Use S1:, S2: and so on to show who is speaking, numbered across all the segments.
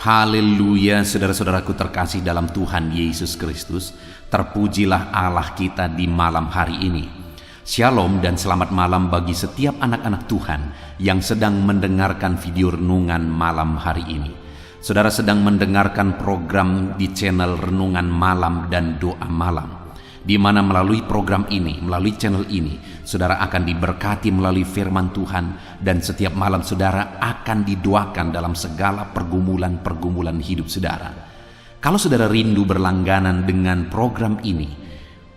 S1: Haleluya, saudara-saudaraku terkasih dalam Tuhan Yesus Kristus. Terpujilah Allah kita di malam hari ini. Shalom dan selamat malam bagi setiap anak-anak Tuhan yang sedang mendengarkan video renungan malam hari ini. Saudara sedang mendengarkan program di channel Renungan Malam dan Doa Malam, di mana melalui program ini, melalui channel ini, saudara akan diberkati melalui firman Tuhan, dan setiap malam saudara akan didoakan dalam segala pergumulan-pergumulan hidup saudara. Kalau saudara rindu berlangganan dengan program ini,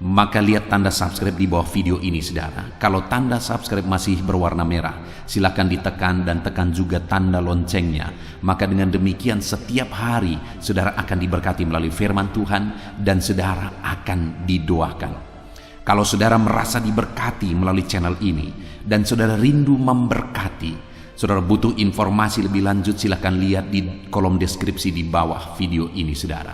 S1: maka lihat tanda subscribe di bawah video ini saudara. Kalau tanda subscribe masih berwarna merah, silakan ditekan dan tekan juga tanda loncengnya. Maka dengan demikian setiap hari saudara akan diberkati melalui firman Tuhan dan saudara akan didoakan. Kalau saudara merasa diberkati melalui channel ini dan saudara rindu memberkati, saudara butuh informasi lebih lanjut, silakan lihat di kolom deskripsi di bawah video ini saudara.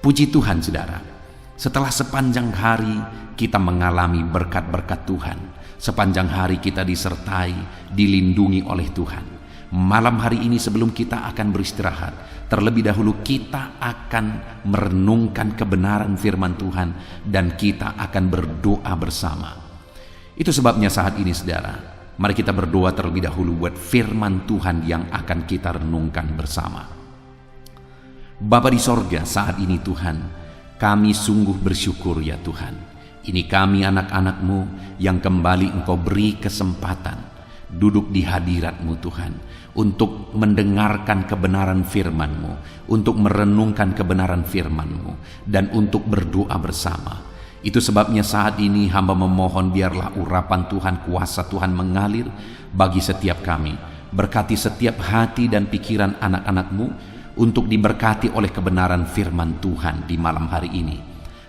S1: Puji Tuhan saudara. Setelah sepanjang hari kita mengalami berkat-berkat Tuhan, sepanjang hari kita disertai, dilindungi oleh Tuhan. Malam hari ini sebelum kita akan beristirahat, terlebih dahulu kita akan merenungkan kebenaran firman Tuhan dan kita akan berdoa bersama. Itu sebabnya saat ini saudara, mari kita berdoa terlebih dahulu buat firman Tuhan yang akan kita renungkan bersama. Bapa di sorga, saat ini Tuhan, kami sungguh bersyukur ya Tuhan. Ini kami anak-anak-Mu yang kembali Engkau beri kesempatan duduk di hadirat-Mu Tuhan, untuk mendengarkan kebenaran firman-Mu, untuk merenungkan kebenaran firman-Mu, dan untuk berdoa bersama. Itu sebabnya saat ini hamba memohon biarlah urapan Tuhan, kuasa Tuhan mengalir bagi setiap kami. Berkati setiap hati dan pikiran anak-anak-Mu untuk diberkati oleh kebenaran firman Tuhan di malam hari ini.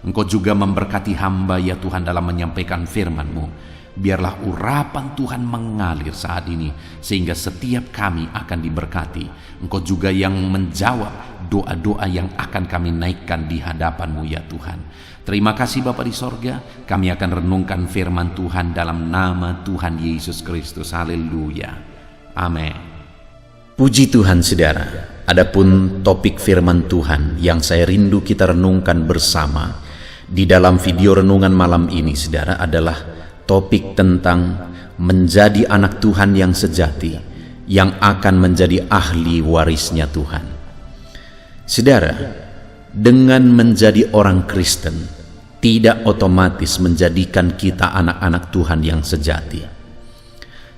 S1: Engkau juga memberkati hamba ya Tuhan dalam menyampaikan firman-Mu. Biarlah urapan Tuhan mengalir saat ini sehingga setiap kami akan diberkati. Engkau juga yang menjawab doa-doa yang akan kami naikkan di hadapan-Mu ya Tuhan. Terima kasih Bapa di sorga. Kami akan renungkan firman Tuhan dalam nama Tuhan Yesus Kristus. Haleluya. Amin. Puji Tuhan saudara. Adapun topik firman Tuhan yang saya rindu kita renungkan bersama di dalam video renungan malam ini saudara adalah topik tentang menjadi anak Tuhan yang sejati, yang akan menjadi ahli warisnya Tuhan. Saudara, dengan menjadi orang Kristen tidak otomatis menjadikan kita anak-anak Tuhan yang sejati.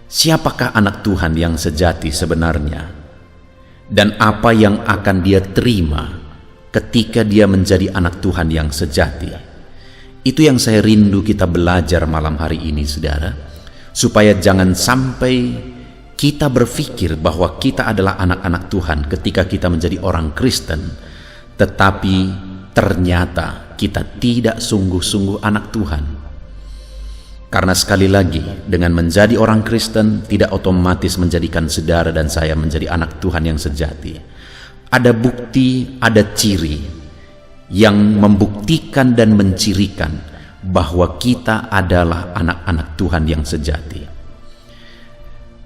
S1: Siapakah anak Tuhan yang sejati sebenarnya? Dan apa yang akan dia terima ketika dia menjadi anak Tuhan yang sejati? Itu yang saya rindu kita belajar malam hari ini saudara, supaya jangan sampai kita berpikir bahwa kita adalah anak-anak Tuhan ketika kita menjadi orang Kristen, tetapi ternyata kita tidak sungguh-sungguh anak Tuhan. Karena sekali lagi, dengan menjadi orang Kristen tidak otomatis menjadikan saudara dan saya menjadi anak Tuhan yang sejati. Ada bukti, ada ciri yang membuktikan dan mencirikan bahwa kita adalah anak-anak Tuhan yang sejati.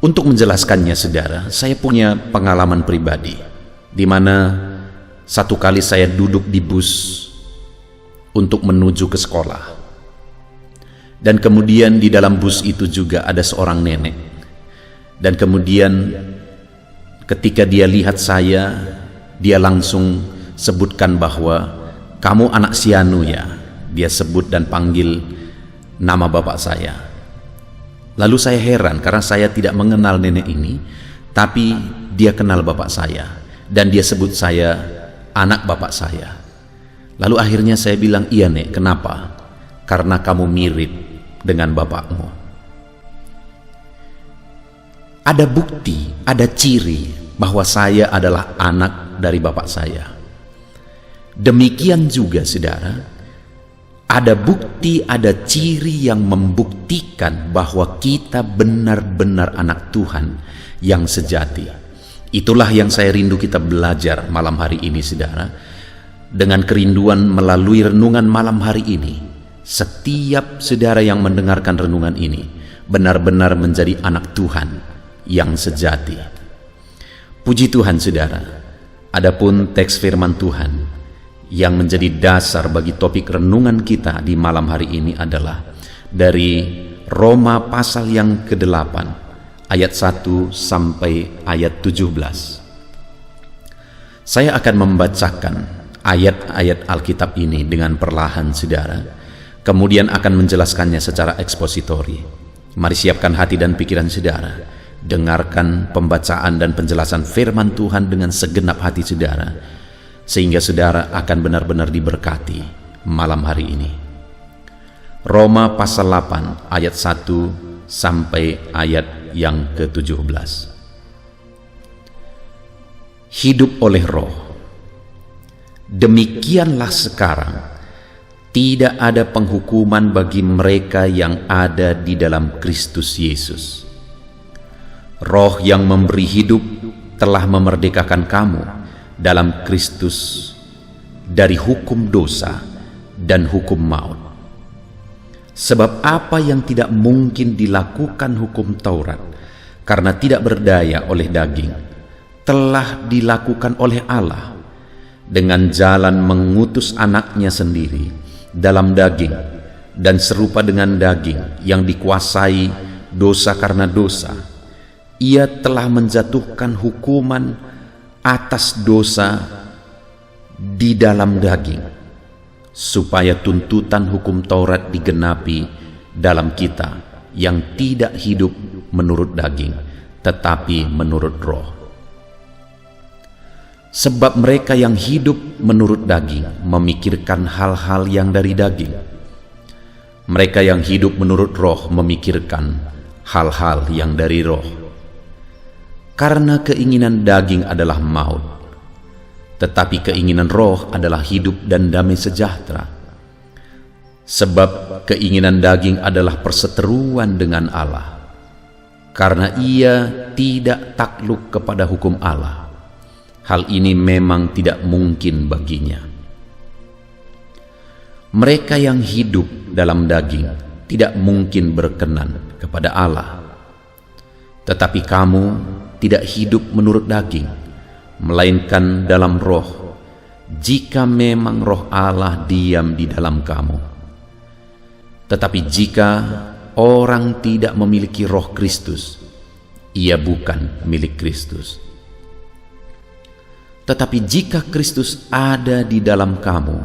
S1: Untuk menjelaskannya saudara, saya punya pengalaman pribadi, di mana satu kali saya duduk di bus untuk menuju ke sekolah. Dan kemudian di dalam bus itu juga ada seorang nenek. Dan kemudian ketika dia lihat saya, dia langsung sebutkan bahwa kamu anak Sianu ya. Dia sebut dan panggil nama bapak saya. Lalu saya heran karena saya tidak mengenal nenek ini, tapi dia kenal bapak saya dan dia sebut saya anak bapak saya. Lalu akhirnya saya bilang, iya nek, kenapa? Karena kamu mirip dengan bapakmu. Ada bukti, ada ciri bahwa saya adalah anak dari bapak saya. Demikian juga saudara, ada bukti, ada ciri yang membuktikan bahwa kita benar-benar anak Tuhan yang sejati. Itulah yang saya rindu kita belajar malam hari ini saudara. Dengan kerinduan melalui renungan malam hari ini, setiap saudara yang mendengarkan renungan ini benar-benar menjadi anak Tuhan yang sejati. Puji Tuhan saudara, Adapun teks firman Tuhan yang menjadi dasar bagi topik renungan kita di malam hari ini adalah dari Roma pasal yang ke-8 ayat 1 sampai ayat 17. Saya akan membacakan ayat-ayat Alkitab ini dengan perlahan, saudara, kemudian akan menjelaskannya secara ekspositori. Mari siapkan hati dan pikiran saudara, dengarkan pembacaan dan penjelasan firman Tuhan dengan segenap hati saudara, sehingga saudara akan benar-benar diberkati malam hari ini. Roma pasal 8 ayat 1 sampai ayat yang ke-17. Hidup oleh roh. Demikianlah sekarang tidak ada penghukuman bagi mereka yang ada di dalam Kristus Yesus. Roh yang memberi hidup telah memerdekakan kamu dalam Kristus dari hukum dosa dan hukum maut. Sebab apa yang tidak mungkin dilakukan hukum Taurat karena tidak berdaya oleh daging, telah dilakukan oleh Allah dengan jalan mengutus anaknya sendiri dalam daging, dan serupa dengan daging yang dikuasai dosa karena dosa, ia telah menjatuhkan hukuman atas dosa di dalam daging, supaya tuntutan hukum Taurat digenapi dalam kita yang tidak hidup menurut daging, tetapi menurut roh. Sebab mereka yang hidup menurut daging memikirkan hal-hal yang dari daging. Mereka yang hidup menurut roh memikirkan hal-hal yang dari roh. Karena keinginan daging adalah maut, tetapi keinginan roh adalah hidup dan damai sejahtera. Sebab keinginan daging adalah perseteruan dengan Allah, karena ia tidak takluk kepada hukum Allah. Hal ini memang tidak mungkin baginya. Mereka yang hidup dalam daging tidak mungkin berkenan kepada Allah. Tetapi kamu tidak hidup menurut daging, melainkan dalam roh, jika memang roh Allah diam di dalam kamu. Tetapi jika orang tidak memiliki roh Kristus, ia bukan milik Kristus. Tetapi jika Kristus ada di dalam kamu,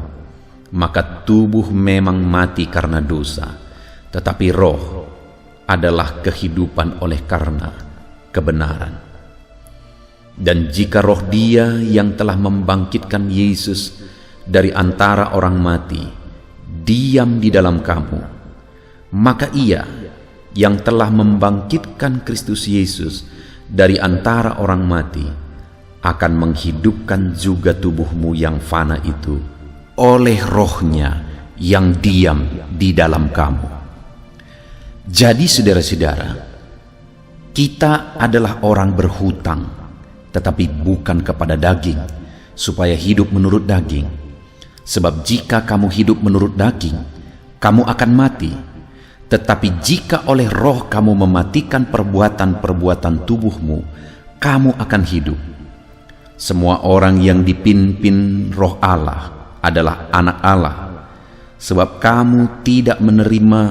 S1: maka tubuh memang mati karena dosa, tetapi roh adalah kehidupan oleh karena kebenaran. Dan jika roh Dia yang telah membangkitkan Yesus dari antara orang mati diam di dalam kamu, maka Ia yang telah membangkitkan Kristus Yesus dari antara orang mati akan menghidupkan juga tubuhmu yang fana itu oleh rohnya yang diam di dalam kamu. Jadi saudara-saudara, kita adalah orang berhutang, tetapi bukan kepada daging, supaya hidup menurut daging. Sebab jika kamu hidup menurut daging, kamu akan mati. Tetapi jika oleh roh kamu mematikan perbuatan-perbuatan tubuhmu, kamu akan hidup. Semua orang yang dipimpin roh Allah adalah anak Allah. Sebab kamu tidak menerima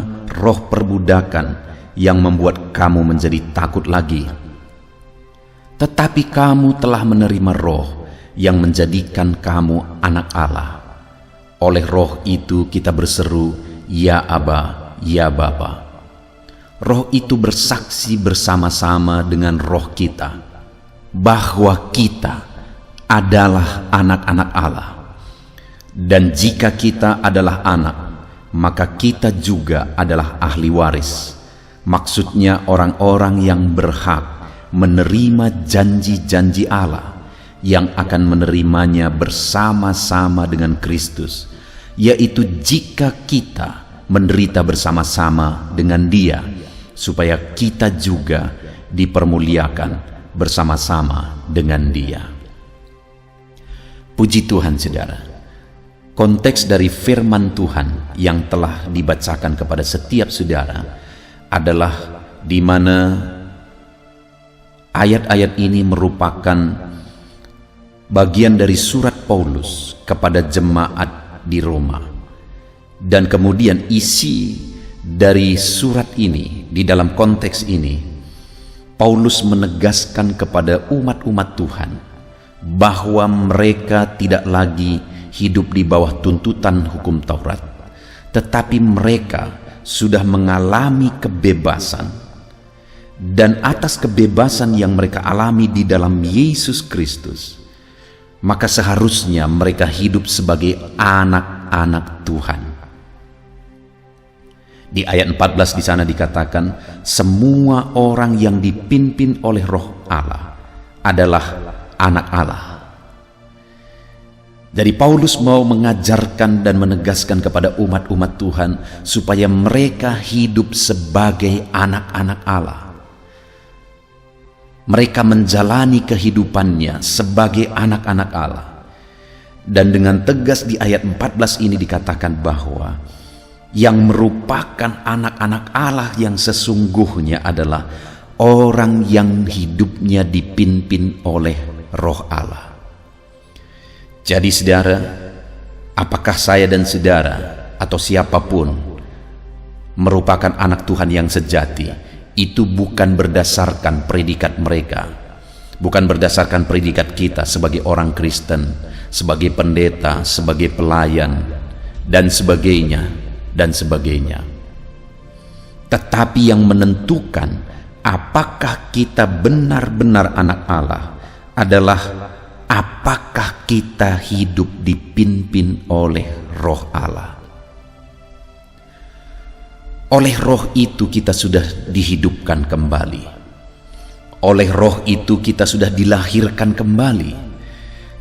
S1: roh perbudakan yang membuat kamu menjadi takut lagi. Tetapi kamu telah menerima roh yang menjadikan kamu anak Allah. Oleh roh itu kita berseru, Ya Aba, Ya Bapa. Roh itu bersaksi bersama-sama dengan roh kita bahwa kita adalah anak-anak Allah. Dan jika kita adalah anak, maka kita juga adalah ahli waris. Maksudnya orang-orang yang berhak menerima janji-janji Allah, yang akan menerimanya bersama-sama dengan Kristus, yaitu jika kita menderita bersama-sama dengan Dia, supaya kita juga dipermuliakan bersama-sama dengan Dia. Puji Tuhan, saudara. Konteks dari firman Tuhan yang telah dibacakan kepada setiap saudara adalah di mana ayat-ayat ini merupakan bagian dari surat Paulus kepada jemaat di Roma. Dan kemudian isi dari surat ini, di dalam konteks ini, Paulus menegaskan kepada umat-umat Tuhan bahwa mereka tidak lagi hidup di bawah tuntutan hukum Taurat, tetapi mereka sudah mengalami kebebasan, dan atas kebebasan yang mereka alami di dalam Yesus Kristus, maka seharusnya mereka hidup sebagai anak-anak Tuhan. Di ayat 14 di sana dikatakan, semua orang yang dipimpin oleh Roh Allah adalah anak Allah. Jadi Paulus mau mengajarkan dan menegaskan kepada umat-umat Tuhan supaya mereka hidup sebagai anak-anak Allah. Mereka menjalani kehidupannya sebagai anak-anak Allah. Dan dengan tegas di ayat 14 ini dikatakan bahwa yang merupakan anak-anak Allah yang sesungguhnya adalah orang yang hidupnya dipimpin oleh Roh Allah. Jadi saudara, apakah saya dan saudara atau siapapun merupakan anak Tuhan yang sejati, itu bukan berdasarkan predikat mereka, bukan berdasarkan predikat kita sebagai orang Kristen, sebagai pendeta, sebagai pelayan, dan sebagainya. Tetapi yang menentukan apakah kita benar-benar anak Allah adalah apakah kita hidup dipimpin oleh Roh Allah. Oleh Roh itu kita sudah dihidupkan kembali. Oleh Roh itu kita sudah dilahirkan kembali.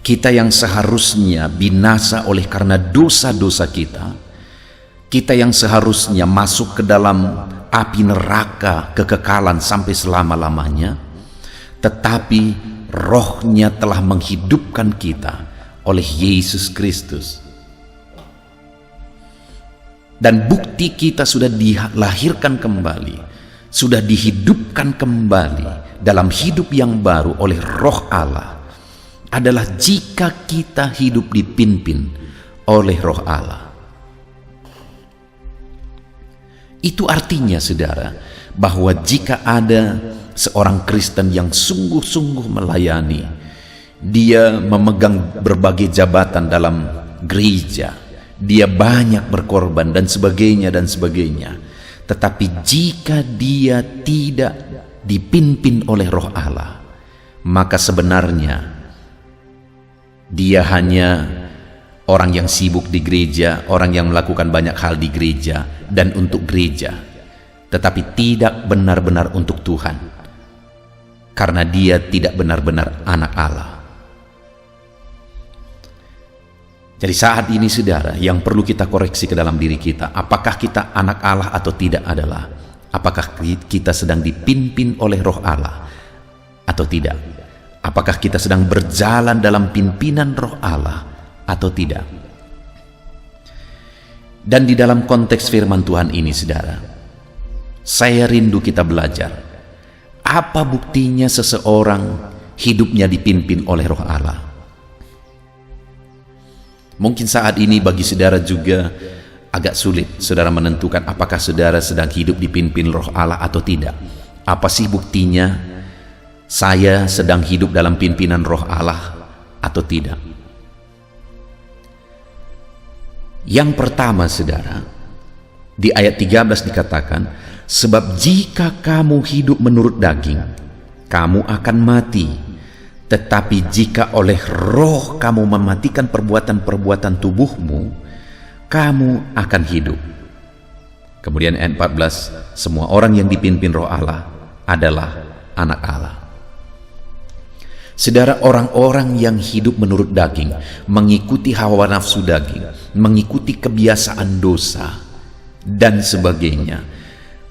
S1: Kita yang seharusnya binasa oleh karena dosa-dosa kita yang seharusnya masuk ke dalam api neraka kekekalan sampai selama-lamanya, tetapi Rohnya telah menghidupkan kita oleh Yesus Kristus. Dan bukti kita sudah dilahirkan kembali, sudah dihidupkan kembali dalam hidup yang baru oleh Roh Allah adalah jika kita hidup dipimpin oleh Roh Allah. Itu artinya saudara, bahwa jika ada seorang Kristen yang sungguh-sungguh melayani, dia memegang berbagai jabatan dalam gereja, dia banyak berkorban dan sebagainya, tetapi jika dia tidak dipimpin oleh Roh Allah, maka sebenarnya dia hanya orang yang sibuk di gereja, orang yang melakukan banyak hal di gereja dan untuk gereja, tetapi tidak benar-benar untuk Tuhan, karena dia tidak benar-benar anak Allah. Jadi saat ini saudara, yang perlu kita koreksi ke dalam diri kita, apakah kita anak Allah atau tidak adalah apakah kita sedang dipimpin oleh Roh Allah atau tidak. Apakah kita sedang berjalan dalam pimpinan Roh Allah atau tidak. Dan di dalam konteks firman Tuhan ini saudara, saya rindu kita belajar apa buktinya seseorang hidupnya dipimpin oleh Roh Allah. Mungkin saat ini bagi saudara juga agak sulit saudara menentukan apakah saudara sedang hidup dipimpin Roh Allah atau tidak. Apa sih buktinya saya sedang hidup dalam pimpinan Roh Allah atau tidak? Yang pertama saudara, di ayat 13 dikatakan, sebab jika kamu hidup menurut daging, kamu akan mati. Tetapi jika oleh Roh kamu mematikan perbuatan-perbuatan tubuhmu, kamu akan hidup. Kemudian ayat 14, semua orang yang dipimpin Roh Allah adalah anak Allah. Saudara, orang-orang yang hidup menurut daging, mengikuti hawa nafsu daging, mengikuti kebiasaan dosa, dan sebagainya,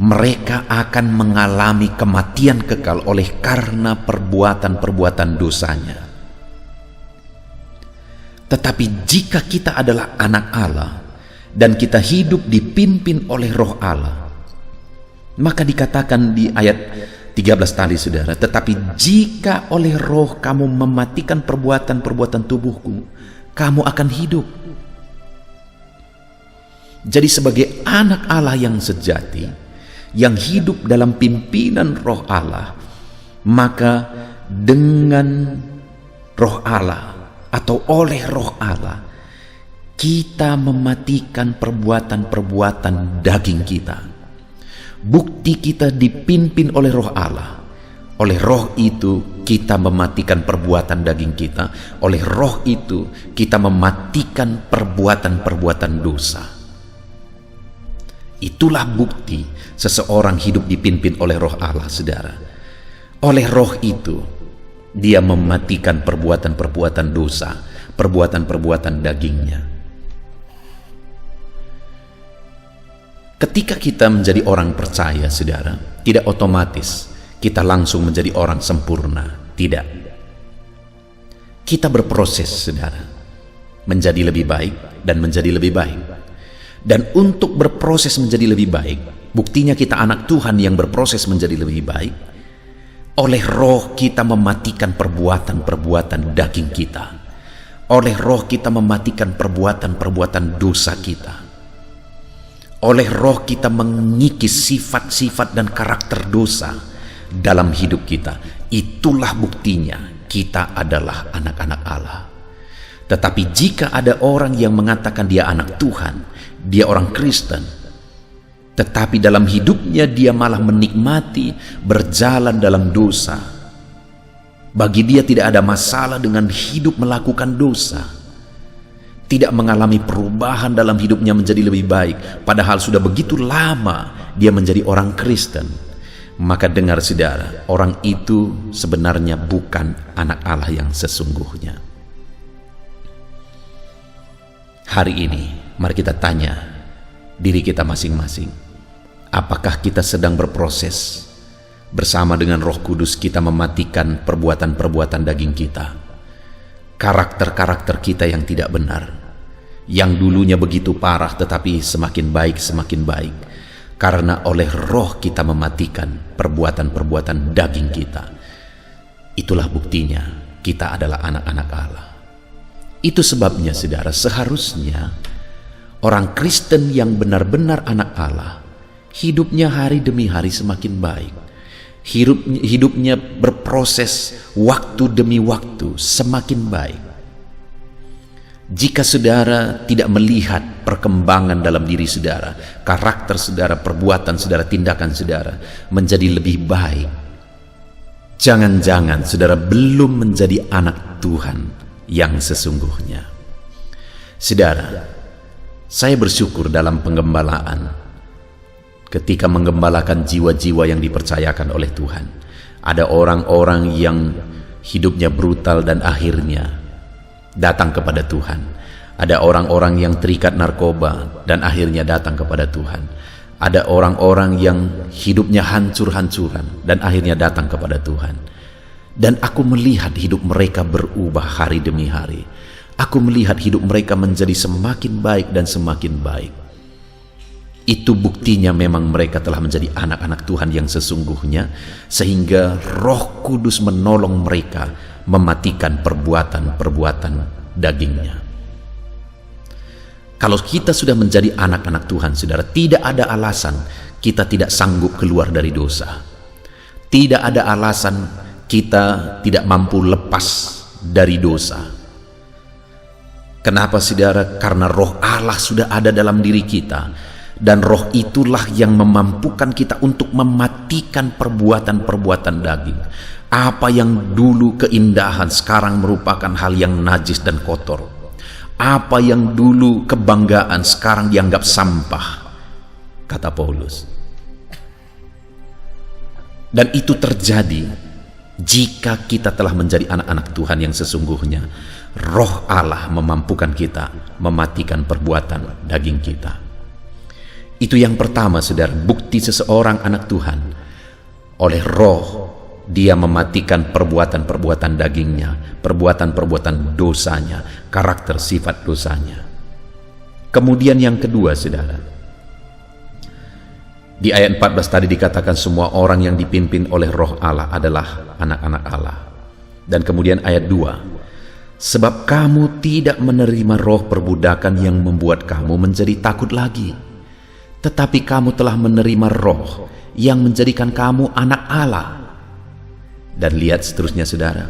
S1: mereka akan mengalami kematian kekal oleh karena perbuatan-perbuatan dosanya. Tetapi jika kita adalah anak Allah, dan kita hidup dipimpin oleh Roh Allah, maka dikatakan di ayat 13 tadi saudara, tetapi jika oleh roh kamu mematikan perbuatan-perbuatan tubuhku, kamu akan hidup. Jadi sebagai anak Allah yang sejati, yang hidup dalam pimpinan roh Allah, maka dengan roh Allah atau oleh roh Allah, kita mematikan perbuatan-perbuatan daging kita. Bukti kita dipimpin oleh roh Allah. Oleh roh itu kita mematikan perbuatan daging kita. Oleh roh itu kita mematikan perbuatan-perbuatan dosa. Itulah bukti seseorang hidup dipimpin oleh roh Allah, saudara. Oleh roh itu dia mematikan perbuatan-perbuatan dosa, perbuatan-perbuatan dagingnya. Ketika kita menjadi orang percaya, saudara, tidak otomatis kita langsung menjadi orang sempurna. Tidak. Kita berproses, saudara, menjadi lebih baik dan menjadi lebih baik. Dan untuk berproses menjadi lebih baik, buktinya kita anak Tuhan yang berproses menjadi lebih baik, oleh roh kita mematikan perbuatan-perbuatan daging kita. Oleh roh kita mematikan perbuatan-perbuatan dosa kita. Oleh roh kita mengikis sifat-sifat dan karakter dosa dalam hidup kita. Itulah buktinya kita adalah anak-anak Allah. Tetapi jika ada orang yang mengatakan dia anak Tuhan, dia orang Kristen, tetapi dalam hidupnya dia malah menikmati berjalan dalam dosa, bagi dia tidak ada masalah dengan hidup melakukan dosa, tidak mengalami perubahan dalam hidupnya menjadi lebih baik, padahal sudah begitu lama dia menjadi orang Kristen, maka dengar saudara, orang itu sebenarnya bukan anak Allah yang sesungguhnya. Hari ini mari kita tanya diri kita masing-masing, apakah kita sedang berproses bersama dengan Roh Kudus kita mematikan perbuatan-perbuatan daging kita, karakter-karakter kita yang tidak benar, yang dulunya begitu parah tetapi semakin baik, karena oleh roh kita mematikan perbuatan-perbuatan daging kita. Itulah buktinya kita adalah anak-anak Allah. Itu sebabnya saudara, seharusnya orang Kristen yang benar-benar anak Allah, hidupnya hari demi hari semakin baik. Hidupnya berproses waktu demi waktu semakin baik. Jika saudara tidak melihat perkembangan dalam diri saudara, karakter saudara, perbuatan saudara, tindakan saudara menjadi lebih baik, jangan-jangan saudara belum menjadi anak Tuhan yang sesungguhnya. Saudara, saya bersyukur dalam penggembalaan, ketika menggembalakan jiwa-jiwa yang dipercayakan oleh Tuhan, ada orang-orang yang hidupnya brutal dan akhirnya datang kepada Tuhan. Ada orang-orang yang terikat narkoba dan akhirnya datang kepada Tuhan. Ada orang-orang yang hidupnya hancur-hancuran dan akhirnya datang kepada Tuhan. Dan aku melihat hidup mereka berubah hari demi hari. Aku melihat hidup mereka menjadi semakin baik dan semakin baik. Itu buktinya memang mereka telah menjadi anak-anak Tuhan yang sesungguhnya, sehingga Roh Kudus menolong mereka mematikan perbuatan-perbuatan dagingnya. Kalau kita sudah menjadi anak-anak Tuhan, saudara, tidak ada alasan kita tidak sanggup keluar dari dosa. Tidak ada alasan kita tidak mampu lepas dari dosa. Kenapa saudara? Karena roh Allah sudah ada dalam diri kita, dan roh itulah yang memampukan kita untuk mematikan perbuatan-perbuatan daging. Apa yang dulu keindahan sekarang merupakan hal yang najis dan kotor. Apa yang dulu kebanggaan sekarang dianggap sampah, kata Paulus. Dan itu terjadi jika kita telah menjadi anak-anak Tuhan yang sesungguhnya. Roh Allah memampukan kita mematikan perbuatan daging kita. Itu yang pertama, saudara, bukti seseorang anak Tuhan. Oleh roh dia mematikan perbuatan-perbuatan dagingnya, perbuatan-perbuatan dosanya, karakter sifat dosanya. Kemudian yang kedua, saudara, Di ayat 14 tadi dikatakan semua orang yang dipimpin oleh Roh Allah adalah anak-anak Allah. Dan kemudian ayat 2, sebab kamu tidak menerima roh perbudakan yang membuat kamu menjadi takut lagi, tetapi kamu telah menerima roh yang menjadikan kamu anak Allah. Dan lihat seterusnya saudara,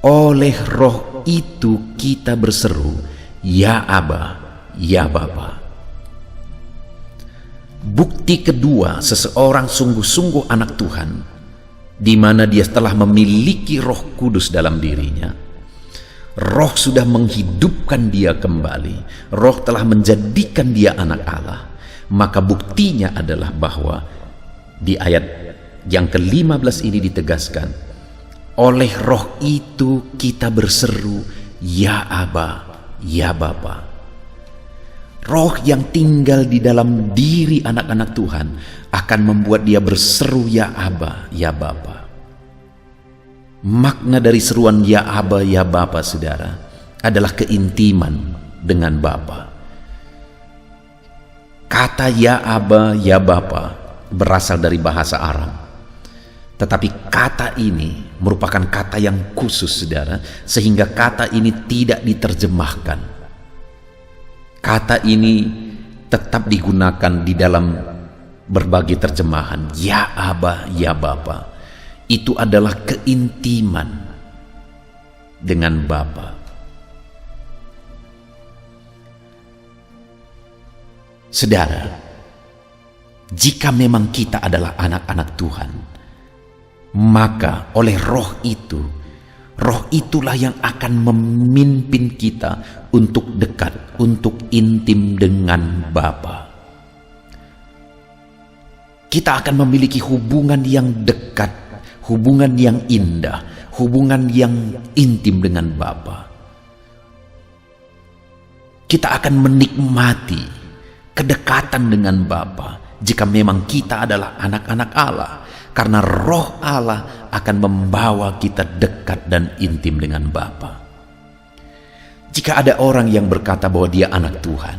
S1: oleh roh itu kita berseru, ya Aba, ya Bapa. Bukti kedua seseorang sungguh-sungguh anak Tuhan, di mana dia telah memiliki Roh Kudus dalam dirinya. Roh sudah menghidupkan dia kembali. Roh telah menjadikan dia anak Allah. Maka buktinya adalah bahwa di ayat yang ke-15 ini ditegaskan, oleh roh itu kita berseru, ya Aba, ya Bapa. Roh yang tinggal di dalam diri anak-anak Tuhan akan membuat dia berseru, ya Aba, ya Bapa. Makna dari seruan ya Aba, ya Bapa, saudara, adalah keintiman dengan Bapa. Kata ya Aba, ya Bapa berasal dari bahasa Aram. Tetapi kata ini merupakan kata yang khusus, saudara, sehingga kata ini tidak diterjemahkan. Kata ini tetap digunakan di dalam berbagai terjemahan. Ya Aba, ya Bapa. Itu adalah keintiman dengan Bapa. Saudara, jika memang kita adalah anak-anak Tuhan, maka oleh roh itu, roh itulah yang akan memimpin kita untuk dekat, untuk intim dengan Bapa. Kita akan memiliki hubungan yang dekat, hubungan yang indah, hubungan yang intim dengan Bapa. Kita akan menikmati kedekatan dengan Bapa jika memang kita adalah anak-anak Allah. Karena roh Allah akan membawa kita dekat dan intim dengan Bapa. Jika ada orang yang berkata bahwa dia anak Tuhan,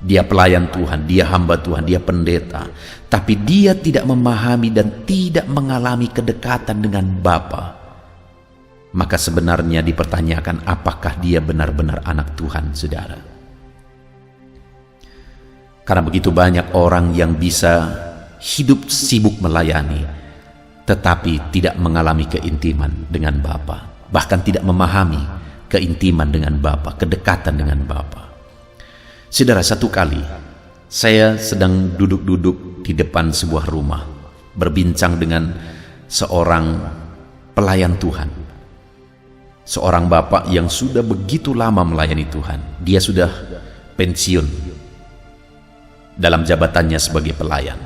S1: dia pelayan Tuhan, dia hamba Tuhan, dia pendeta, tapi dia tidak memahami dan tidak mengalami kedekatan dengan Bapa, maka sebenarnya dipertanyakan apakah dia benar-benar anak Tuhan, saudara. Karena begitu banyak orang yang bisa hidup sibuk melayani, tetapi tidak mengalami keintiman dengan Bapa, bahkan tidak memahami keintiman dengan Bapa, kedekatan dengan Bapa. Saudara, satu kali saya sedang duduk-duduk di depan sebuah rumah, berbincang dengan seorang pelayan Tuhan, seorang bapak yang sudah begitu lama melayani Tuhan. Dia sudah pensiun dalam jabatannya sebagai pelayan,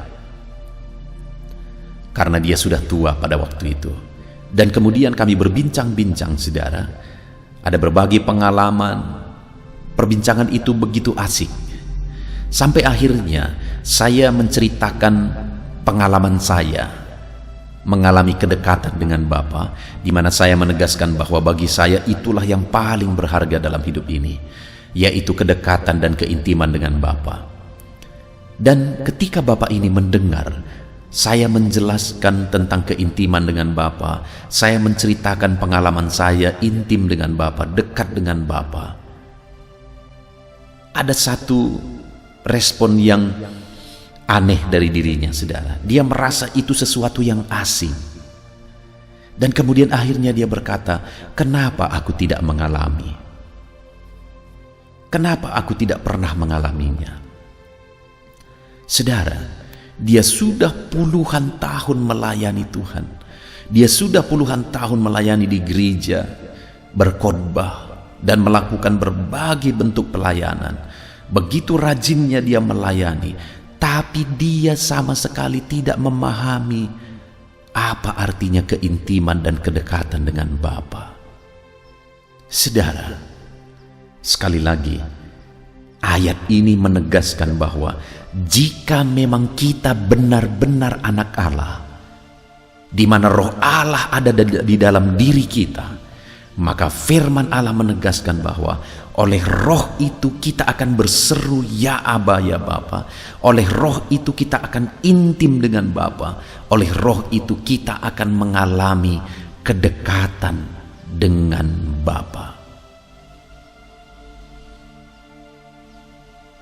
S1: karena dia sudah tua pada waktu itu. Dan kemudian kami berbincang-bincang, saudara. Ada berbagai pengalaman. Perbincangan itu begitu asik. Sampai akhirnya saya menceritakan pengalaman saya mengalami kedekatan dengan Bapa, di mana saya menegaskan bahwa bagi saya itulah yang paling berharga dalam hidup ini, yaitu kedekatan dan keintiman dengan Bapa. Dan ketika Bapak ini mendengar saya menjelaskan tentang keintiman dengan Bapa, saya menceritakan pengalaman saya intim dengan Bapa, dekat dengan Bapa, ada satu respon yang aneh dari dirinya, saudara. Dia merasa itu sesuatu yang asing. Dan kemudian akhirnya dia berkata, kenapa aku tidak mengalami? Kenapa aku tidak pernah mengalaminya? Saudara, dia sudah puluhan tahun melayani Tuhan. Dia sudah puluhan tahun melayani di gereja, berkhotbah, dan melakukan berbagai bentuk pelayanan. Begitu rajinnya dia melayani, tapi dia sama sekali tidak memahami apa artinya keintiman dan kedekatan dengan Bapa. Saudara, sekali lagi, ayat ini menegaskan bahwa jika memang kita benar-benar anak Allah, di mana roh Allah ada di dalam diri kita, maka firman Allah menegaskan bahwa Oleh roh itu kita akan berseru, ya Aba, ya Bapa. Oleh roh itu kita akan intim dengan Bapa. Oleh roh itu kita akan mengalami kedekatan dengan Bapa.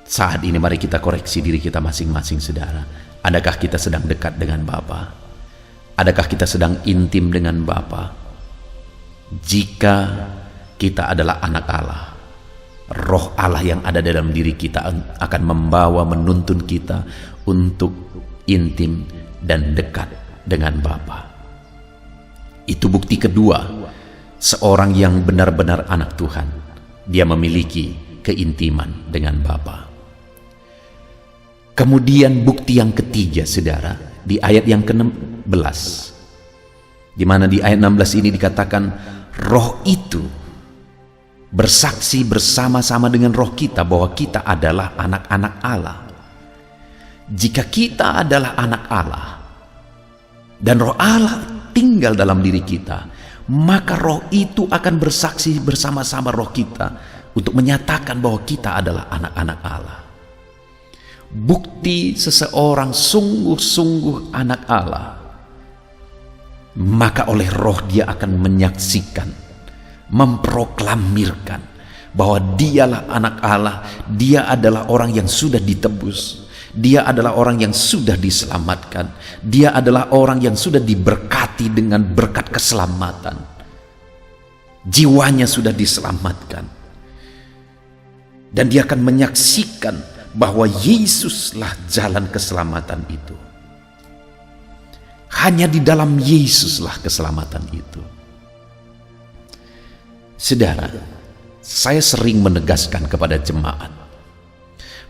S1: Saat ini mari kita koreksi diri kita masing-masing, saudara. Adakah kita sedang dekat dengan Bapa? Adakah kita sedang intim dengan Bapa? Jika kita adalah anak Allah, Roh Allah yang ada dalam diri kita akan membawa, menuntun kita untuk intim dan dekat dengan Bapa. Itu bukti kedua, seorang yang benar-benar anak Tuhan, dia memiliki keintiman dengan Bapa. Kemudian bukti yang ketiga, saudara, di ayat yang ke-16, di mana di ayat 16 ini dikatakan roh itu bersaksi bersama-sama dengan roh kita bahwa kita adalah anak-anak Allah. Jika kita adalah anak Allah dan roh Allah tinggal dalam diri kita, maka roh itu akan bersaksi bersama-sama roh kita untuk menyatakan bahwa kita adalah anak-anak Allah. Bukti seseorang sungguh-sungguh anak Allah, maka oleh roh dia akan menyaksikan, memproklamirkan bahwa dialah anak Allah, dia adalah orang yang sudah ditebus, dia adalah orang yang sudah diselamatkan, dia adalah orang yang sudah diberkati dengan berkat keselamatan, jiwanya sudah diselamatkan, dan dia akan menyaksikan bahwa Yesuslah jalan keselamatan itu. Hanya di dalam Yesuslah keselamatan itu. Saudara, saya sering menegaskan kepada jemaat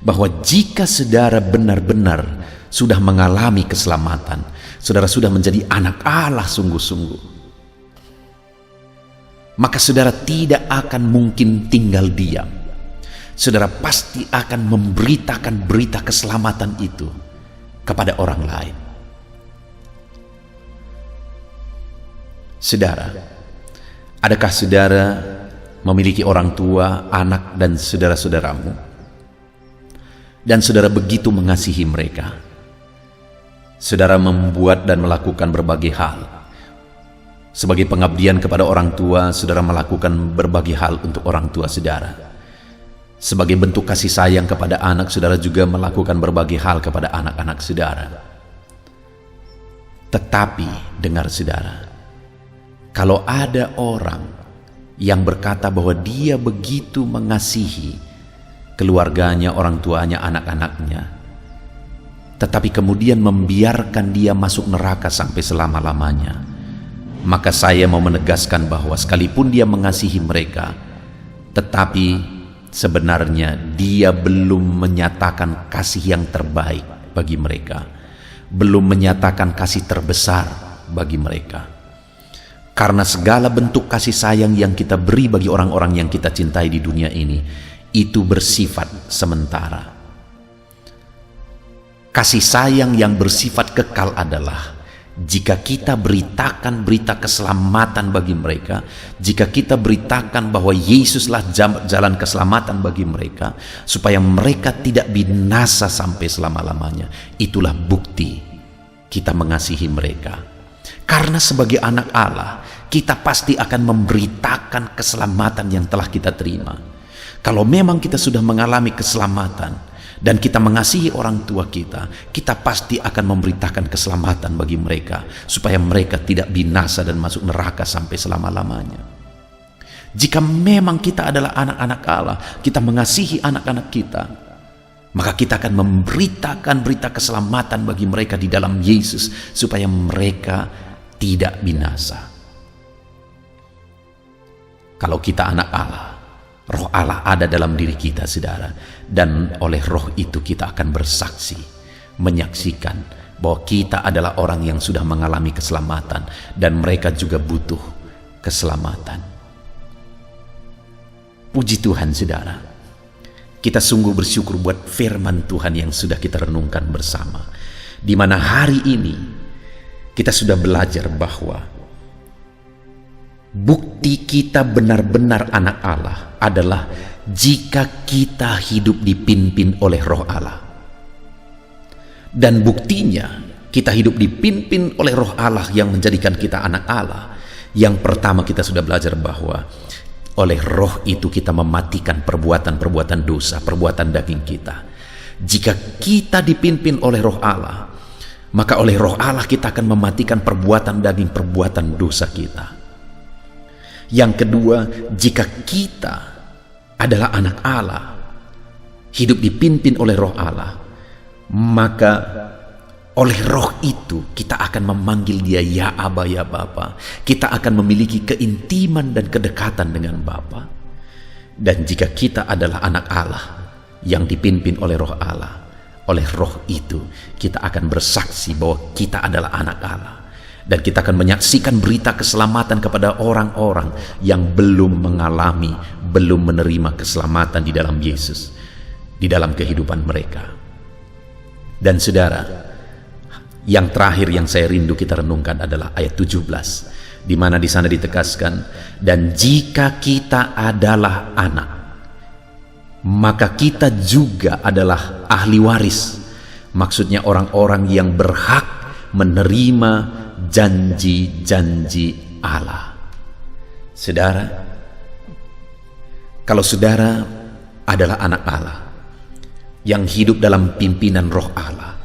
S1: bahwa jika saudara benar-benar sudah mengalami keselamatan, saudara sudah menjadi anak Allah sungguh-sungguh, maka saudara tidak akan mungkin tinggal diam. Saudara pasti akan memberitakan berita keselamatan itu kepada orang lain. Saudara, adakah saudara memiliki orang tua, anak, dan saudara-saudaramu, dan saudara begitu mengasihi mereka? Saudara membuat dan melakukan berbagai hal. Sebagai pengabdian kepada orang tua, saudara melakukan berbagai hal untuk orang tua saudara. Sebagai bentuk kasih sayang kepada anak, saudara juga melakukan berbagai hal kepada anak-anak saudara. Tetapi dengar saudara, kalau ada orang yang berkata bahwa dia begitu mengasihi keluarganya, orang tuanya, anak-anaknya, tetapi kemudian membiarkan dia masuk neraka sampai selama-lamanya, maka saya mau menegaskan bahwa sekalipun dia mengasihi mereka, tetapi sebenarnya dia belum menyatakan kasih yang terbaik bagi mereka, belum menyatakan kasih terbesar bagi mereka. Karena segala bentuk kasih sayang yang kita beri bagi orang-orang yang kita cintai di dunia ini, itu bersifat sementara. Kasih sayang yang bersifat kekal adalah jika kita beritakan berita keselamatan bagi mereka, jika kita beritakan bahwa Yesuslah jalan keselamatan bagi mereka, supaya mereka tidak binasa sampai selama-lamanya, itulah bukti kita mengasihi mereka. Karena sebagai anak Allah, kita pasti akan memberitakan keselamatan yang telah kita terima. Kalau memang kita sudah mengalami keselamatan dan kita mengasihi orang tua kita, kita pasti akan memberitakan keselamatan bagi mereka, supaya mereka tidak binasa dan masuk neraka sampai selama-lamanya. Jika memang kita adalah anak-anak Allah, kita mengasihi anak-anak kita, maka kita akan memberitakan berita keselamatan bagi mereka di dalam Yesus, supaya mereka tidak binasa. Kalau kita anak Allah, Roh Allah ada dalam diri kita, saudara, dan oleh roh itu kita akan bersaksi, menyaksikan bahwa kita adalah orang yang sudah mengalami keselamatan, dan mereka juga butuh keselamatan. Puji Tuhan, saudara, kita sungguh bersyukur buat firman Tuhan yang sudah kita renungkan bersama, di mana hari ini kita sudah belajar bahwa bukti kita benar-benar anak Allah adalah jika kita hidup dipimpin oleh Roh Allah. Dan buktinya kita hidup dipimpin oleh Roh Allah yang menjadikan kita anak Allah. Yang pertama, kita sudah belajar bahwa oleh Roh itu kita mematikan perbuatan-perbuatan dosa, perbuatan daging kita. Jika kita dipimpin oleh Roh Allah, maka oleh Roh Allah kita akan mematikan perbuatan daging, perbuatan dosa kita. Yang kedua, jika kita adalah anak Allah, hidup dipimpin oleh Roh Allah, maka oleh Roh itu kita akan memanggil Dia ya Aba, ya Bapa. Kita akan memiliki keintiman dan kedekatan dengan Bapa. Dan jika kita adalah anak Allah yang dipimpin oleh Roh Allah, oleh Roh itu kita akan bersaksi bahwa kita adalah anak Allah. Dan kita akan menyaksikan berita keselamatan kepada orang-orang yang belum mengalami, belum menerima keselamatan di dalam Yesus, di dalam kehidupan mereka. Dan saudara, yang terakhir yang saya rindu kita renungkan adalah ayat 17, di mana di sana ditegaskan, dan jika kita adalah anak, maka kita juga adalah ahli waris. Maksudnya orang-orang yang berhak menerima janji-janji Allah. Saudara, kalau saudara adalah anak Allah yang hidup dalam pimpinan Roh Allah,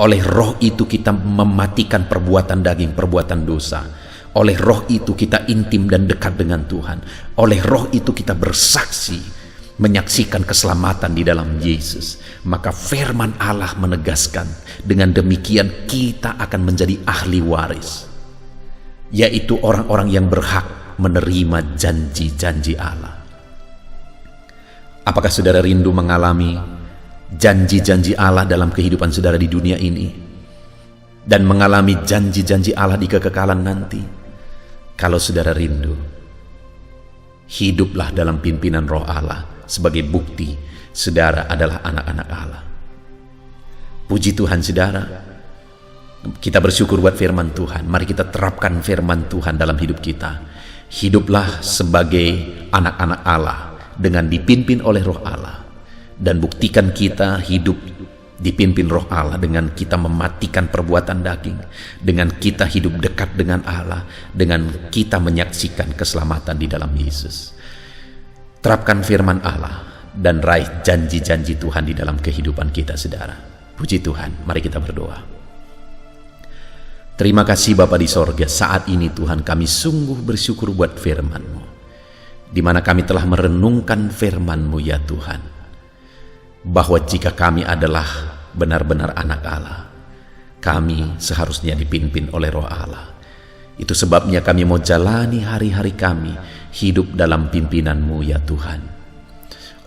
S1: oleh Roh itu kita mematikan perbuatan daging, perbuatan dosa. Oleh Roh itu kita intim dan dekat dengan Tuhan. Oleh Roh itu kita bersaksi, menyaksikan keselamatan di dalam Yesus. Maka firman Allah menegaskan, dengan demikian kita akan menjadi ahli waris, yaitu orang-orang yang berhak menerima janji-janji Allah. Apakah saudara rindu mengalami janji-janji Allah dalam kehidupan saudara di dunia ini, dan mengalami janji-janji Allah di kekekalan nanti? Kalau saudara rindu, hiduplah dalam pimpinan Roh Allah sebagai bukti saudara adalah anak-anak Allah. Puji Tuhan saudara, kita bersyukur buat firman Tuhan. Mari kita terapkan firman Tuhan dalam hidup kita. Hiduplah sebagai anak-anak Allah dengan dipimpin oleh Roh Allah, dan buktikan kita hidup dipimpin Roh Allah dengan kita mematikan perbuatan daging, dengan kita hidup dekat dengan Allah, dengan kita menyaksikan keselamatan di dalam Yesus. Terapkan firman Allah dan raih janji-janji Tuhan di dalam kehidupan kita saudara. Puji Tuhan, mari kita berdoa. Terima kasih Bapa di sorga, saat ini Tuhan kami sungguh bersyukur buat firman-Mu, di mana kami telah merenungkan firman-Mu ya Tuhan, bahwa jika kami adalah benar-benar anak Allah, kami seharusnya dipimpin oleh Roh Allah. Itu sebabnya kami mau jalani hari-hari kami hidup dalam pimpinan-Mu ya Tuhan.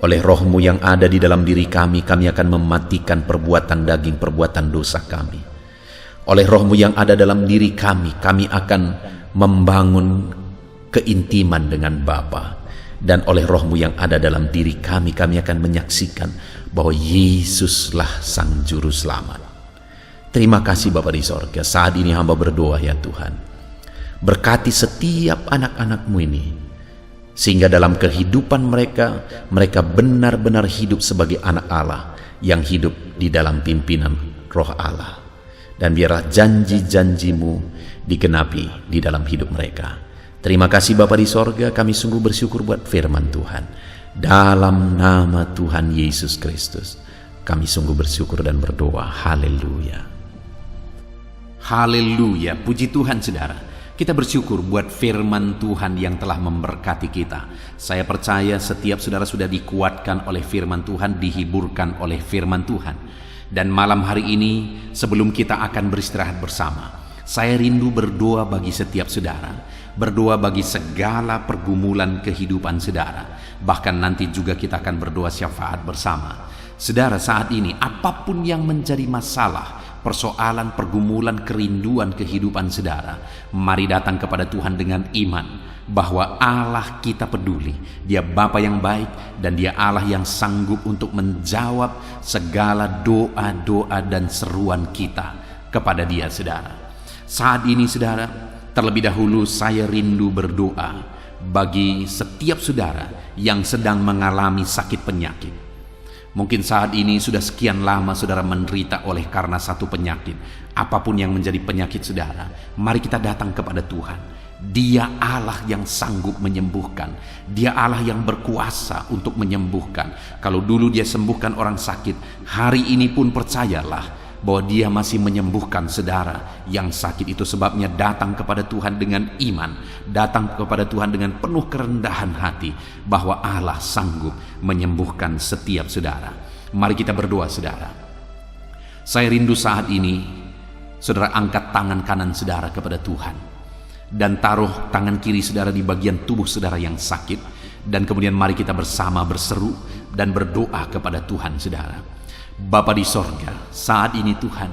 S1: Oleh Roh-Mu yang ada di dalam diri kami akan mematikan perbuatan daging, perbuatan dosa kami. Oleh Roh-Mu yang ada dalam diri kami akan membangun keintiman dengan Bapa. Dan oleh Roh-Mu yang ada dalam diri kami akan menyaksikan bahwa Yesuslah Sang Juru Selamat. Terima kasih Bapa di sorga, saat ini hamba berdoa ya Tuhan, berkati setiap anak-anak-Mu ini, sehingga dalam kehidupan mereka benar-benar hidup sebagai anak Allah yang hidup di dalam pimpinan Roh Allah. Dan biarlah janji-janji-Mu digenapi di dalam hidup mereka. Terima kasih Bapa di sorga, kami sungguh bersyukur buat firman Tuhan. Dalam nama Tuhan Yesus Kristus, kami sungguh bersyukur dan berdoa. Haleluya. Haleluya, puji Tuhan saudara. Kita bersyukur buat firman Tuhan yang telah memberkati kita. Saya percaya setiap saudara sudah dikuatkan oleh firman Tuhan, dihiburkan oleh firman Tuhan. Dan malam hari ini, sebelum kita akan beristirahat bersama, saya rindu berdoa bagi setiap saudara, berdoa bagi segala pergumulan kehidupan saudara. Bahkan nanti juga kita akan berdoa syafaat bersama. Saudara, saat ini apapun yang menjadi masalah, persoalan, pergumulan, kerinduan kehidupan saudara, mari datang kepada Tuhan dengan iman bahwa Allah kita peduli. Dia Bapa yang baik dan Dia Allah yang sanggup untuk menjawab segala doa-doa dan seruan kita kepada Dia saudara. Saat ini saudara, terlebih dahulu saya rindu berdoa bagi setiap saudara yang sedang mengalami sakit penyakit. Mungkin saat ini sudah sekian lama saudara menderita oleh karena satu penyakit. Apapun yang menjadi penyakit saudara, mari kita datang kepada Tuhan. Dia Allah yang sanggup menyembuhkan. Dia Allah yang berkuasa untuk menyembuhkan. Kalau dulu dia sembuhkan orang sakit, hari ini pun percayalah bahwa dia masih menyembuhkan saudara yang sakit. Itu sebabnya datang kepada Tuhan dengan iman, datang kepada Tuhan dengan penuh kerendahan hati, bahwa Allah sanggup menyembuhkan setiap saudara. Mari kita berdoa saudara. Saya rindu saat ini saudara angkat tangan kanan saudara kepada Tuhan dan taruh tangan kiri saudara di bagian tubuh saudara yang sakit, dan kemudian mari kita bersama berseru dan berdoa kepada Tuhan saudara. Bapa di sorga, saat ini Tuhan,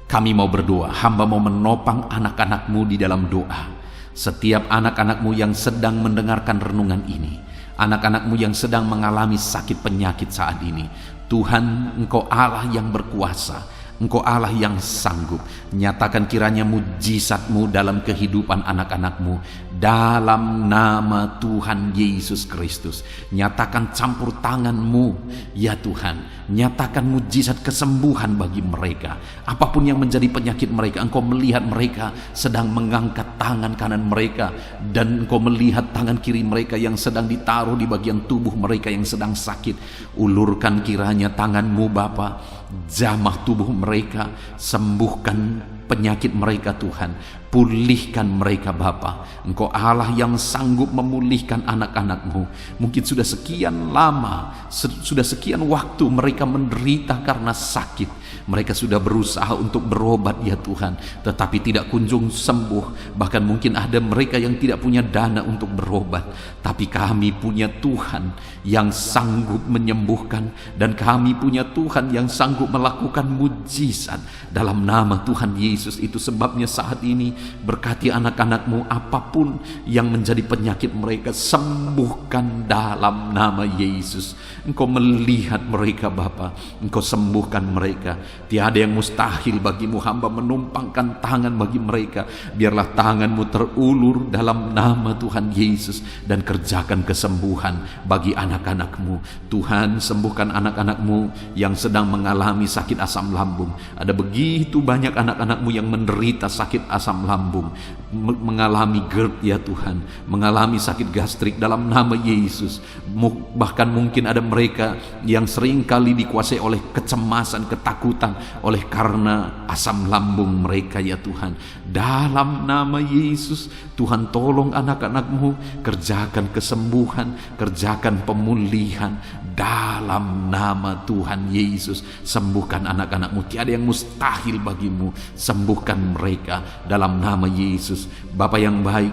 S1: kami mau berdoa, hamba mau menopang anak-anak-Mu di dalam doa. Setiap anak-anak-Mu yang sedang mendengarkan renungan ini, anak-anak-Mu yang sedang mengalami sakit penyakit saat ini, Tuhan, Engkau Allah yang berkuasa, Engkau Allah yang sanggup. Nyatakan kiranya mujizat-Mu dalam kehidupan anak-anak-Mu dalam nama Tuhan Yesus Kristus. Nyatakan campur tangan-Mu ya Tuhan. Nyatakan mujizat kesembuhan bagi mereka. Apapun yang menjadi penyakit mereka, Engkau melihat mereka sedang mengangkat tangan kanan mereka, dan Engkau melihat tangan kiri mereka yang sedang ditaruh di bagian tubuh mereka yang sedang sakit. Ulurkan kiranya tangan-Mu Bapa, jamah tubuh mereka, sembuhkan penyakit mereka Tuhan, pulihkan mereka Bapa. Engkau Allah yang sanggup memulihkan anak-anak-Mu. Mungkin sudah sekian lama, sudah sekian waktu mereka menderita karena sakit. Mereka sudah berusaha untuk berobat ya Tuhan, tetapi tidak kunjung sembuh. Bahkan mungkin ada mereka yang tidak punya dana untuk berobat. Tapi kami punya Tuhan yang sanggup menyembuhkan, dan kami punya Tuhan yang sanggup melakukan mujizat dalam nama Tuhan Yesus. Itu sebabnya saat ini berkati anak-anak-Mu, apapun yang menjadi penyakit mereka, sembuhkan dalam nama Yesus. Engkau melihat mereka Bapa, Engkau sembuhkan mereka. Tiada yang mustahil bagimu, hamba menumpangkan tangan bagi mereka. Biarlah tangan-Mu terulur dalam nama Tuhan Yesus, dan kerjakan kesembuhan bagi anak-anak-Mu. Tuhan, sembuhkan anak-anak-Mu yang sedang mengalami sakit asam lambung. Ada begitu banyak anak-anak-Mu yang menderita sakit asam lambung, mengalami GERD ya Tuhan, mengalami sakit gastrik dalam nama Yesus. Bahkan mungkin ada mereka yang sering kali dikuasai oleh kecemasan, ketakutan oleh karena asam lambung mereka ya Tuhan. Dalam nama Yesus, Tuhan tolong anak-anak-Mu, kerjakan kesembuhan, kerjakan pemulihan dalam nama Tuhan Yesus. Sembuhkan anak-anak-Mu, tiada yang mustahil bagimu. Sembuhkan mereka dalam nama Yesus. Bapa yang baik,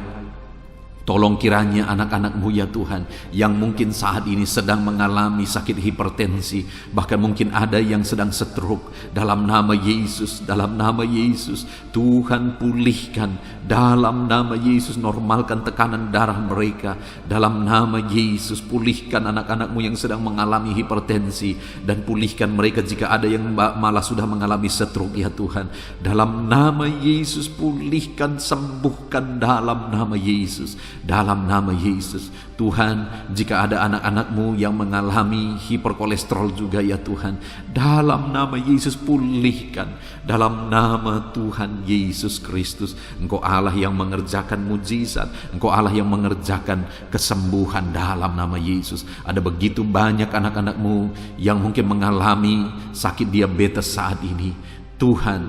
S1: tolong kiranya anak-anak-Mu ya Tuhan, yang mungkin saat ini sedang mengalami sakit hipertensi, bahkan mungkin ada yang sedang stroke, dalam nama Yesus, dalam nama Yesus, Tuhan pulihkan dalam nama Yesus. Normalkan tekanan darah mereka dalam nama Yesus. Pulihkan anak-anak-Mu yang sedang mengalami hipertensi, dan pulihkan mereka jika ada yang malah sudah mengalami stroke ya Tuhan. Dalam nama Yesus, pulihkan, sembuhkan dalam nama Yesus. Dalam nama Yesus. Tuhan, jika ada anak-anak-Mu yang mengalami hiperkolesterol juga ya Tuhan, dalam nama Yesus pulihkan. Dalam nama Tuhan Yesus Kristus. Engkau Allah yang mengerjakan mujizat, Engkau Allah yang mengerjakan kesembuhan dalam nama Yesus. Ada begitu banyak anak-anak-Mu yang mungkin mengalami sakit diabetes saat ini. Tuhan,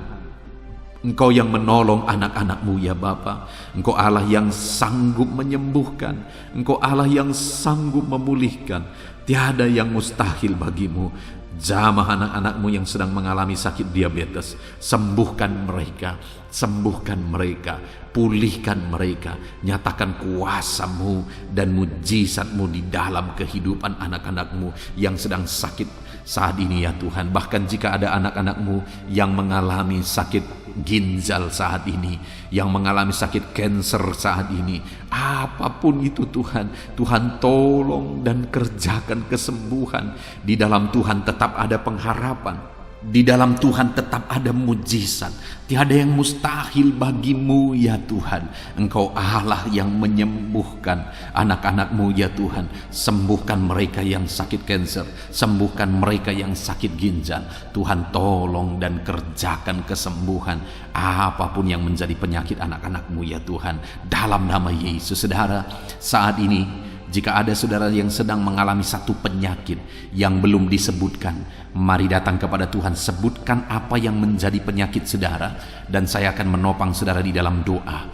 S1: Engkau yang menolong anak-anak-Mu ya Bapa. Engkau Allah yang sanggup menyembuhkan, Engkau Allah yang sanggup memulihkan. Tiada yang mustahil bagimu. Jamah anak-anak-Mu yang sedang mengalami sakit diabetes, sembuhkan mereka, sembuhkan mereka, pulihkan mereka. Nyatakan kuasa-Mu dan mujizat-Mu di dalam kehidupan anak-anak-Mu yang sedang sakit saat ini ya Tuhan. Bahkan jika ada anak-anak-Mu yang mengalami sakit ginjal saat ini, yang mengalami sakit kanker saat ini, apapun itu Tuhan, Tuhan tolong dan kerjakan kesembuhan. Di dalam Tuhan tetap ada pengharapan. Di dalam Tuhan tetap ada mujizat. Tiada yang mustahil bagimu ya Tuhan. Engkau Allah yang menyembuhkan anak-anak-Mu ya Tuhan. Sembuhkan mereka yang sakit kanker, sembuhkan mereka yang sakit ginjal. Tuhan tolong dan kerjakan kesembuhan apapun yang menjadi penyakit anak-anak-Mu ya Tuhan. Dalam nama Yesus. Saudara, saat ini jika ada saudara yang sedang mengalami satu penyakit yang belum disebutkan, mari datang kepada Tuhan, sebutkan apa yang menjadi penyakit saudara, dan saya akan menopang saudara di dalam doa.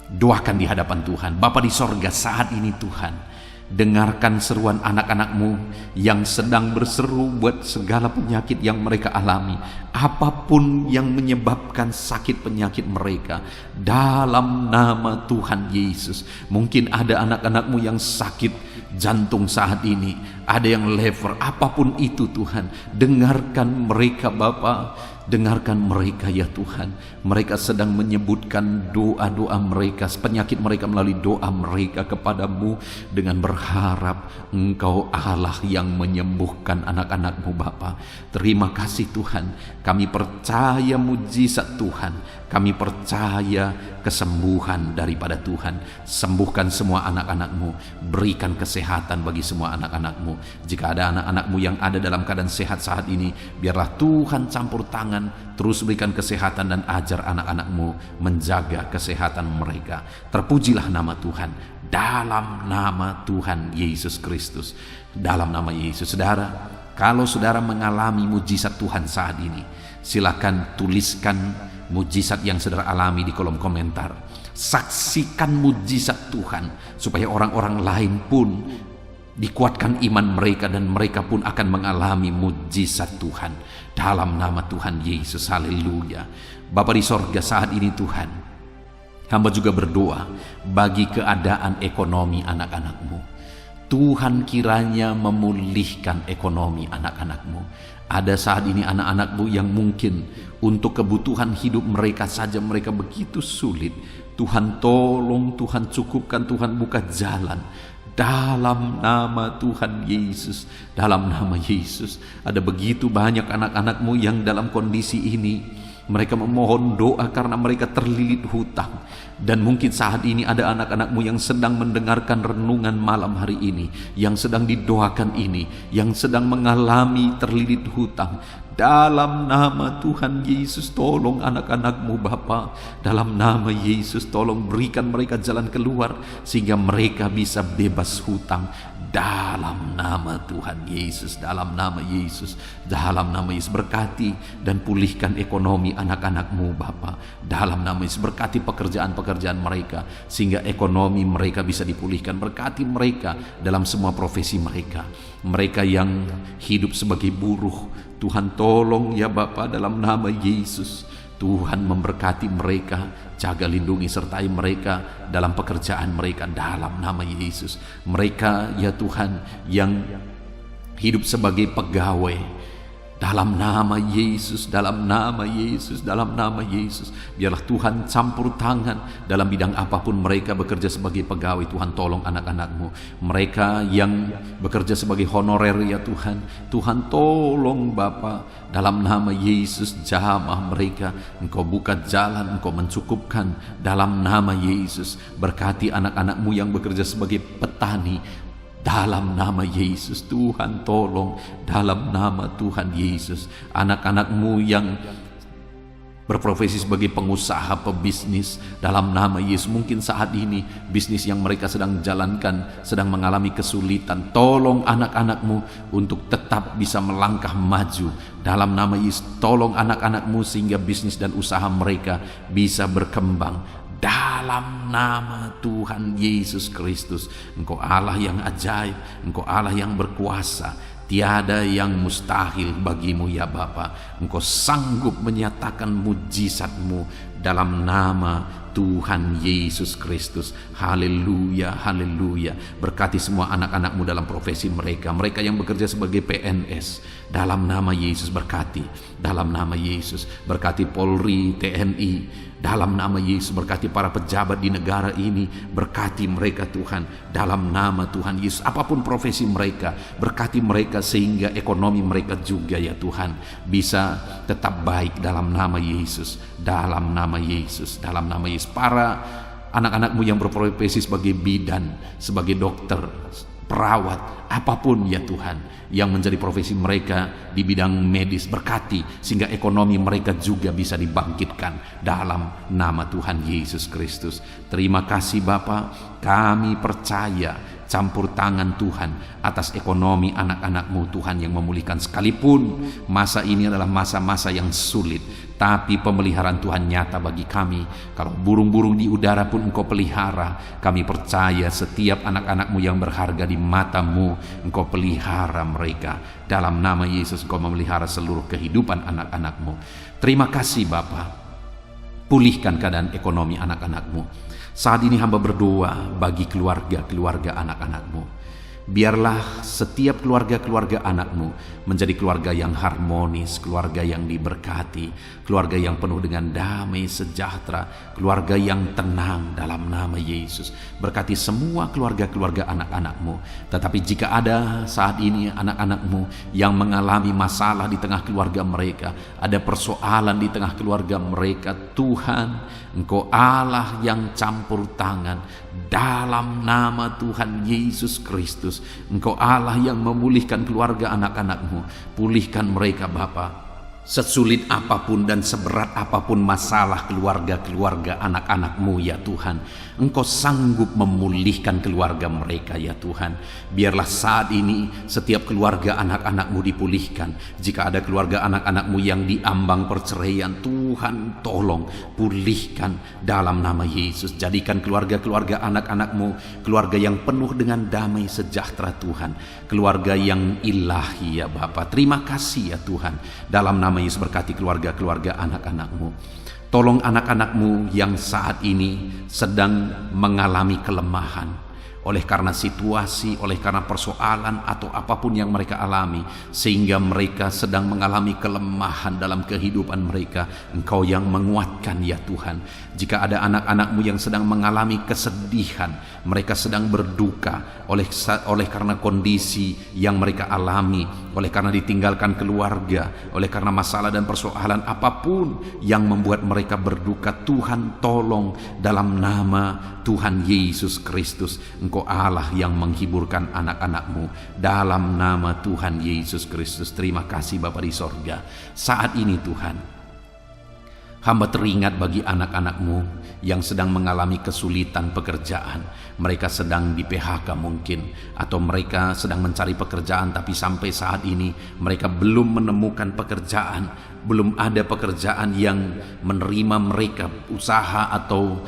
S1: Doakan di hadapan Tuhan. Bapa di sorga, saat ini Tuhan, dengarkan seruan anak-anak-Mu yang sedang berseru buat segala penyakit yang mereka alami. Apapun yang menyebabkan sakit penyakit mereka, dalam nama Tuhan Yesus. Mungkin ada anak-anak-Mu yang sakit jantung saat ini, ada yang liver, apapun itu Tuhan, dengarkan mereka Bapa. Dengarkan mereka ya Tuhan. Mereka sedang menyebutkan doa-doa mereka, penyakit mereka melalui doa mereka kepadamu, dengan berharap Engkau Allah yang menyembuhkan anak-anak-Mu Bapa. Terima kasih Tuhan. Kami percaya mujizat Tuhan. Kami percaya kesembuhan daripada Tuhan. Sembuhkan semua anak-anak-Mu. Berikan kesehatan bagi semua anak-anak-Mu. Jika ada anak-anak-Mu yang ada dalam keadaan sehat saat ini, biarlah Tuhan campur tangan, terus berikan kesehatan dan ajar anak-anak-Mu menjaga kesehatan mereka. Terpujilah nama Tuhan. Dalam nama Tuhan Yesus Kristus. Dalam nama Yesus. Saudara, kalau saudara mengalami mujizat Tuhan saat ini, silakan tuliskan mujizat yang saudara alami di kolom komentar. Saksikan mujizat Tuhan supaya orang-orang lain pun dikuatkan iman mereka, dan mereka pun akan mengalami mujizat Tuhan. Dalam nama Tuhan Yesus. Haleluya. Bapa di sorga, saat ini Tuhan, hamba juga berdoa bagi keadaan ekonomi anak-anak-Mu. Tuhan kiranya memulihkan ekonomi anak-anak-Mu. Ada saat ini anak-anak-Mu yang mungkin untuk kebutuhan hidup mereka saja mereka begitu sulit. Tuhan tolong, Tuhan cukupkan, Tuhan buka jalan. Dalam nama Tuhan Yesus. Dalam nama Yesus. Ada begitu banyak anak-anak-Mu yang dalam kondisi ini. Mereka memohon doa karena mereka terlilit hutang. Dan mungkin saat ini ada anak-anak-Mu yang sedang mendengarkan renungan malam hari ini, yang sedang didoakan ini, yang sedang mengalami terlilit hutang. Dalam nama Tuhan Yesus, tolong anak-anak-Mu Bapa. Dalam nama Yesus, tolong berikan mereka jalan keluar sehingga mereka bisa bebas hutang. Dalam nama Tuhan Yesus, dalam nama Yesus, dalam nama Yesus, berkati dan pulihkan ekonomi anak-anak-Mu Bapa. Dalam nama Yesus, berkati pekerjaan-pekerjaan mereka sehingga ekonomi mereka bisa dipulihkan. Berkati mereka dalam semua profesi mereka. Mereka yang hidup sebagai buruh, Tuhan tolong ya Bapa, dalam nama Yesus. Tuhan memberkati mereka, jaga lindungi sertai mereka dalam pekerjaan mereka dalam nama Yesus. Mereka ya Tuhan yang hidup sebagai pegawai, dalam nama Yesus, dalam nama Yesus, dalam nama Yesus. Biarlah Tuhan campur tangan dalam bidang apapun mereka bekerja sebagai pegawai. Tuhan tolong anak-anak-Mu. Mereka yang bekerja sebagai honorer ya Tuhan, Tuhan tolong Bapa. Dalam nama Yesus, jamah mereka Engkau buka jalan, Engkau mencukupkan. Dalam nama Yesus, berkati anak-anak-Mu yang bekerja sebagai petani. Dalam nama Yesus, Tuhan tolong. Dalam nama Tuhan Yesus, anak-anak-Mu yang berprofesi sebagai pengusaha, pebisnis, dalam nama Yesus, mungkin saat ini bisnis yang mereka sedang jalankan sedang mengalami kesulitan. Tolong anak-anak-Mu untuk tetap bisa melangkah maju. Dalam nama Yesus, tolong anak-anak-Mu sehingga bisnis dan usaha mereka bisa berkembang. Dalam nama Tuhan Yesus Kristus, Engkau Allah yang ajaib, Engkau Allah yang berkuasa. Tiada yang mustahil bagimu ya Bapa. Engkau sanggup menyatakan mujizat-Mu dalam nama Tuhan Yesus Kristus. Haleluya, haleluya. Berkati semua anak-anak-Mu dalam profesi mereka. Mereka yang bekerja sebagai PNS, dalam nama Yesus berkati. Dalam nama Yesus berkati Polri, TNI, Dalam nama Yesus, berkati para pejabat di negara ini, berkati mereka Tuhan. Dalam nama Tuhan Yesus, apapun profesi mereka, berkati mereka sehingga ekonomi mereka juga ya Tuhan bisa tetap baik dalam nama Yesus. Dalam nama Yesus, dalam nama Yesus. Para anak-anakmu yang berprofesi sebagai bidan, sebagai dokter, perawat, apapun ya Tuhan yang menjadi profesi mereka di bidang medis, berkati sehingga ekonomi mereka juga bisa dibangkitkan dalam nama Tuhan Yesus Kristus. Terima kasih Bapa, kami percaya campur tangan Tuhan atas ekonomi anak-anak-Mu Tuhan yang memulihkan. Sekalipun masa ini adalah masa-masa yang sulit, tapi pemeliharaan Tuhan nyata bagi kami. Kalau burung-burung di udara pun Engkau pelihara, kami percaya setiap anak-anak-Mu yang berharga di mata-Mu, Engkau pelihara mereka. Dalam nama Yesus Engkau memelihara seluruh kehidupan anak-anak-Mu. Terima kasih Bapa, pulihkan keadaan ekonomi anak-anak-Mu. Saat ini hamba berdoa bagi keluarga-keluarga anak-anak-Mu. Biarlah setiap keluarga-keluarga anak-Mu menjadi keluarga yang harmonis, keluarga yang diberkati, keluarga yang penuh dengan damai sejahtera, keluarga yang tenang dalam nama Yesus. Berkati semua keluarga-keluarga anak-anak-Mu. Tetapi jika ada saat ini anak-anak-Mu yang mengalami masalah di tengah keluarga mereka, ada persoalan di tengah keluarga mereka, Tuhan, Engkau Allah yang campur tangan. Dalam nama Tuhan Yesus Kristus, Engkau Allah yang memulihkan keluarga anak-anak-Mu. Pulihkan mereka Bapa. Sesulit apapun dan seberat apapun masalah keluarga-keluarga anak-anak-Mu ya Tuhan, Engkau sanggup memulihkan keluarga mereka ya Tuhan. Biarlah saat ini setiap keluarga anak-anak-Mu dipulihkan. Jika ada keluarga anak-anak-Mu yang diambang perceraian, Tuhan tolong pulihkan dalam nama Yesus. Jadikan keluarga-keluarga anak-anak-Mu keluarga yang penuh dengan damai sejahtera Tuhan, keluarga yang ilahi ya Bapa. Terima kasih ya Tuhan. Dalam nama Yesus, berkati keluarga-keluarga anak-anak-Mu. Tolong anak-anak-Mu yang saat ini sedang mengalami kelemahan oleh karena situasi, oleh karena persoalan atau apapun yang mereka alami, sehingga mereka sedang mengalami kelemahan dalam kehidupan mereka. Engkau yang menguatkan ya Tuhan. Jika ada anak-anak-Mu yang sedang mengalami kesedihan, mereka sedang berduka oleh karena kondisi yang mereka alami, oleh karena ditinggalkan keluarga, oleh karena masalah dan persoalan apapun yang membuat mereka berduka, Tuhan tolong dalam nama Tuhan Yesus Kristus. Engkau Allah yang menghiburkan anak-anak-Mu dalam nama Tuhan Yesus Kristus. Terima kasih Bapa di sorga. Saat ini Tuhan, hamba teringat bagi anak-anak-Mu yang sedang mengalami kesulitan pekerjaan. Mereka sedang di PHK mungkin, atau mereka sedang mencari pekerjaan tapi sampai saat ini mereka belum menemukan pekerjaan. Belum ada pekerjaan yang menerima mereka, usaha atau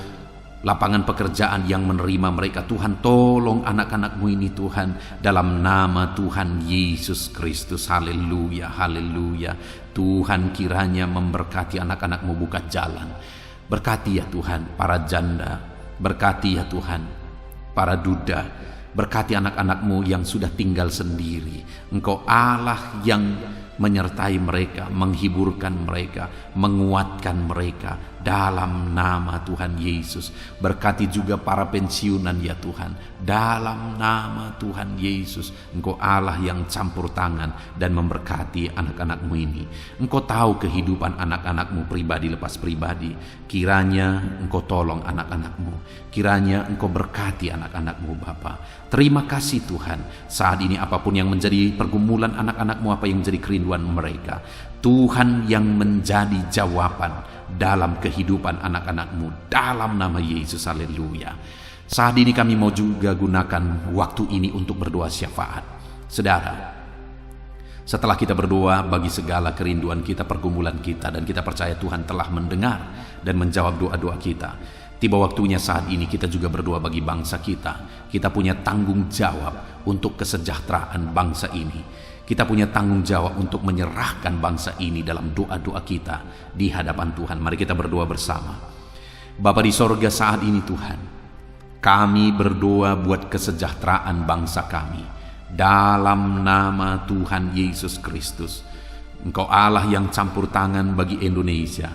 S1: lapangan pekerjaan yang menerima mereka. Tuhan tolong anak-anak-Mu ini Tuhan, dalam nama Tuhan Yesus Kristus. Haleluya, haleluya. Tuhan kiranya memberkati anak-anak-Mu buka jalan. Berkati ya Tuhan para janda, berkati ya Tuhan para duda, berkati anak-anak-Mu yang sudah tinggal sendiri. Engkau Allah yang menyertai mereka, menghiburkan mereka, menguatkan mereka dalam nama Tuhan Yesus. Berkati juga para pensiunan ya Tuhan, dalam nama Tuhan Yesus. Engkau Allah yang campur tangan dan memberkati anak-anak-Mu ini. Engkau tahu kehidupan anak-anak-Mu pribadi lepas pribadi. Kiranya Engkau tolong anak-anak-Mu, kiranya Engkau berkati anak-anak-Mu Bapa. Terima kasih Tuhan. Saat ini apapun yang menjadi pergumulan anak-anak-Mu, apa yang menjadi kerinduan mereka, Tuhan yang menjadi jawaban dalam kehidupan anak-anak-Mu dalam nama Yesus. Haleluya. Saat ini kami mau juga gunakan waktu ini untuk berdoa syafaat. Saudara, setelah kita berdoa bagi segala kerinduan kita, pergumulan kita, dan kita percaya Tuhan telah mendengar dan menjawab doa-doa kita, tiba waktunya saat ini kita juga berdoa bagi bangsa kita. Kita punya tanggung jawab untuk kesejahteraan bangsa ini. Kita punya tanggung jawab untuk menyerahkan bangsa ini dalam doa-doa kita di hadapan Tuhan. Mari kita berdoa bersama. Bapa di sorga, saat ini Tuhan, kami berdoa buat kesejahteraan bangsa kami dalam nama Tuhan Yesus Kristus. Engkau Allah yang campur tangan bagi Indonesia.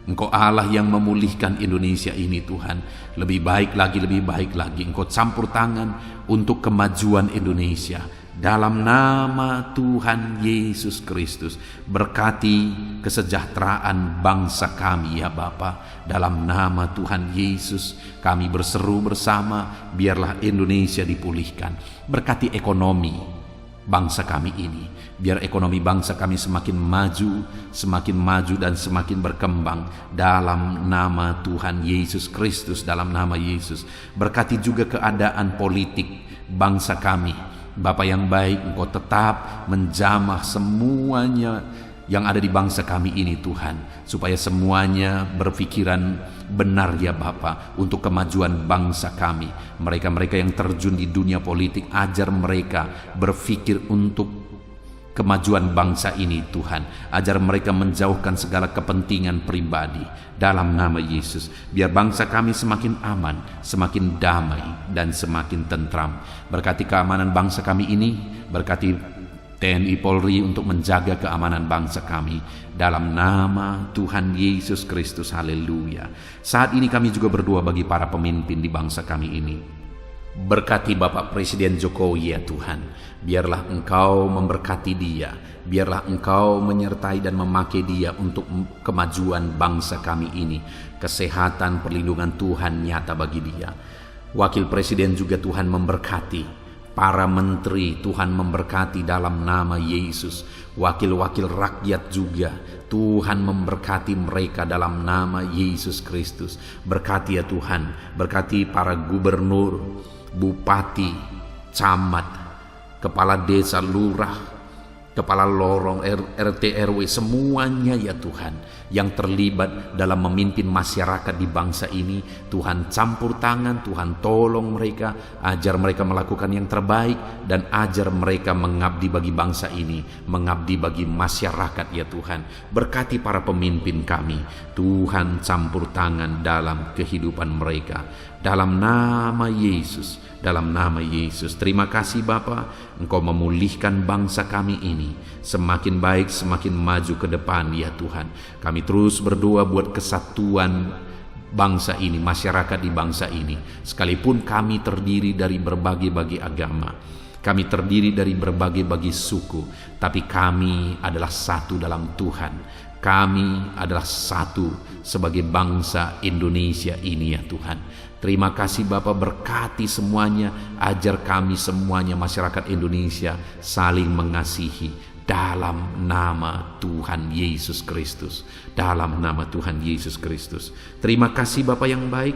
S1: Engkau Allah yang memulihkan Indonesia ini Tuhan. Lebih baik lagi, lebih baik lagi. Engkau campur tangan untuk kemajuan Indonesia. Dalam nama Tuhan Yesus Kristus, berkati kesejahteraan bangsa kami ya Bapa. Dalam nama Tuhan Yesus, kami berseru bersama, biarlah Indonesia dipulihkan. Berkati ekonomi bangsa kami ini. Biar ekonomi bangsa kami semakin maju dan semakin berkembang. Dalam nama Tuhan Yesus Kristus, dalam nama Yesus. Berkati juga keadaan politik bangsa kami. Bapa yang baik, Engkau tetap menjamah semuanya yang ada di bangsa kami ini Tuhan, supaya semuanya berpikiran benar ya Bapa, untuk kemajuan bangsa kami. Mereka-mereka yang terjun di dunia politik, ajar mereka berpikir untuk kemajuan bangsa ini Tuhan. Ajar mereka menjauhkan segala kepentingan pribadi. Dalam nama Yesus, biar bangsa kami semakin aman, semakin damai, dan semakin tentram. Berkati keamanan bangsa kami ini, berkati TNI Polri untuk menjaga keamanan bangsa kami. Dalam nama Tuhan Yesus Kristus, haleluya. Saat ini kami juga berdoa bagi para pemimpin di bangsa kami ini. Berkati Bapak Presiden Jokowi ya Tuhan. Biarlah Engkau memberkati dia. Biarlah Engkau menyertai dan memakai dia untuk kemajuan bangsa kami ini. Kesehatan, perlindungan Tuhan nyata bagi dia. Wakil Presiden juga Tuhan memberkati. Para menteri Tuhan memberkati dalam nama Yesus. Wakil-wakil rakyat juga Tuhan memberkati mereka dalam nama Yesus Kristus. Berkati ya Tuhan. Berkati para gubernur, bupati, camat, kepala desa, lurah, kepala lorong, RT RW, semuanya ya Tuhan yang terlibat dalam memimpin masyarakat di bangsa ini. Tuhan campur tangan, Tuhan tolong mereka, ajar mereka melakukan yang terbaik, dan ajar mereka mengabdi bagi bangsa ini, mengabdi bagi masyarakat ya Tuhan. Berkati para pemimpin kami, Tuhan campur tangan dalam kehidupan mereka. Dalam nama Yesus, dalam nama Yesus. Terima kasih Bapa, Engkau memulihkan bangsa kami ini semakin baik, semakin maju ke depan ya Tuhan. Kami terus berdoa buat kesatuan bangsa ini, masyarakat di bangsa ini. Sekalipun kami terdiri dari berbagai-bagai agama, kami terdiri dari berbagai-bagai suku, tapi kami adalah satu dalam Tuhan. Kami adalah satu sebagai bangsa Indonesia ini ya Tuhan. Terima kasih Bapa, berkati semuanya, ajar kami semuanya masyarakat Indonesia saling mengasihi dalam nama Tuhan Yesus Kristus. Dalam nama Tuhan Yesus Kristus. Terima kasih Bapa yang baik.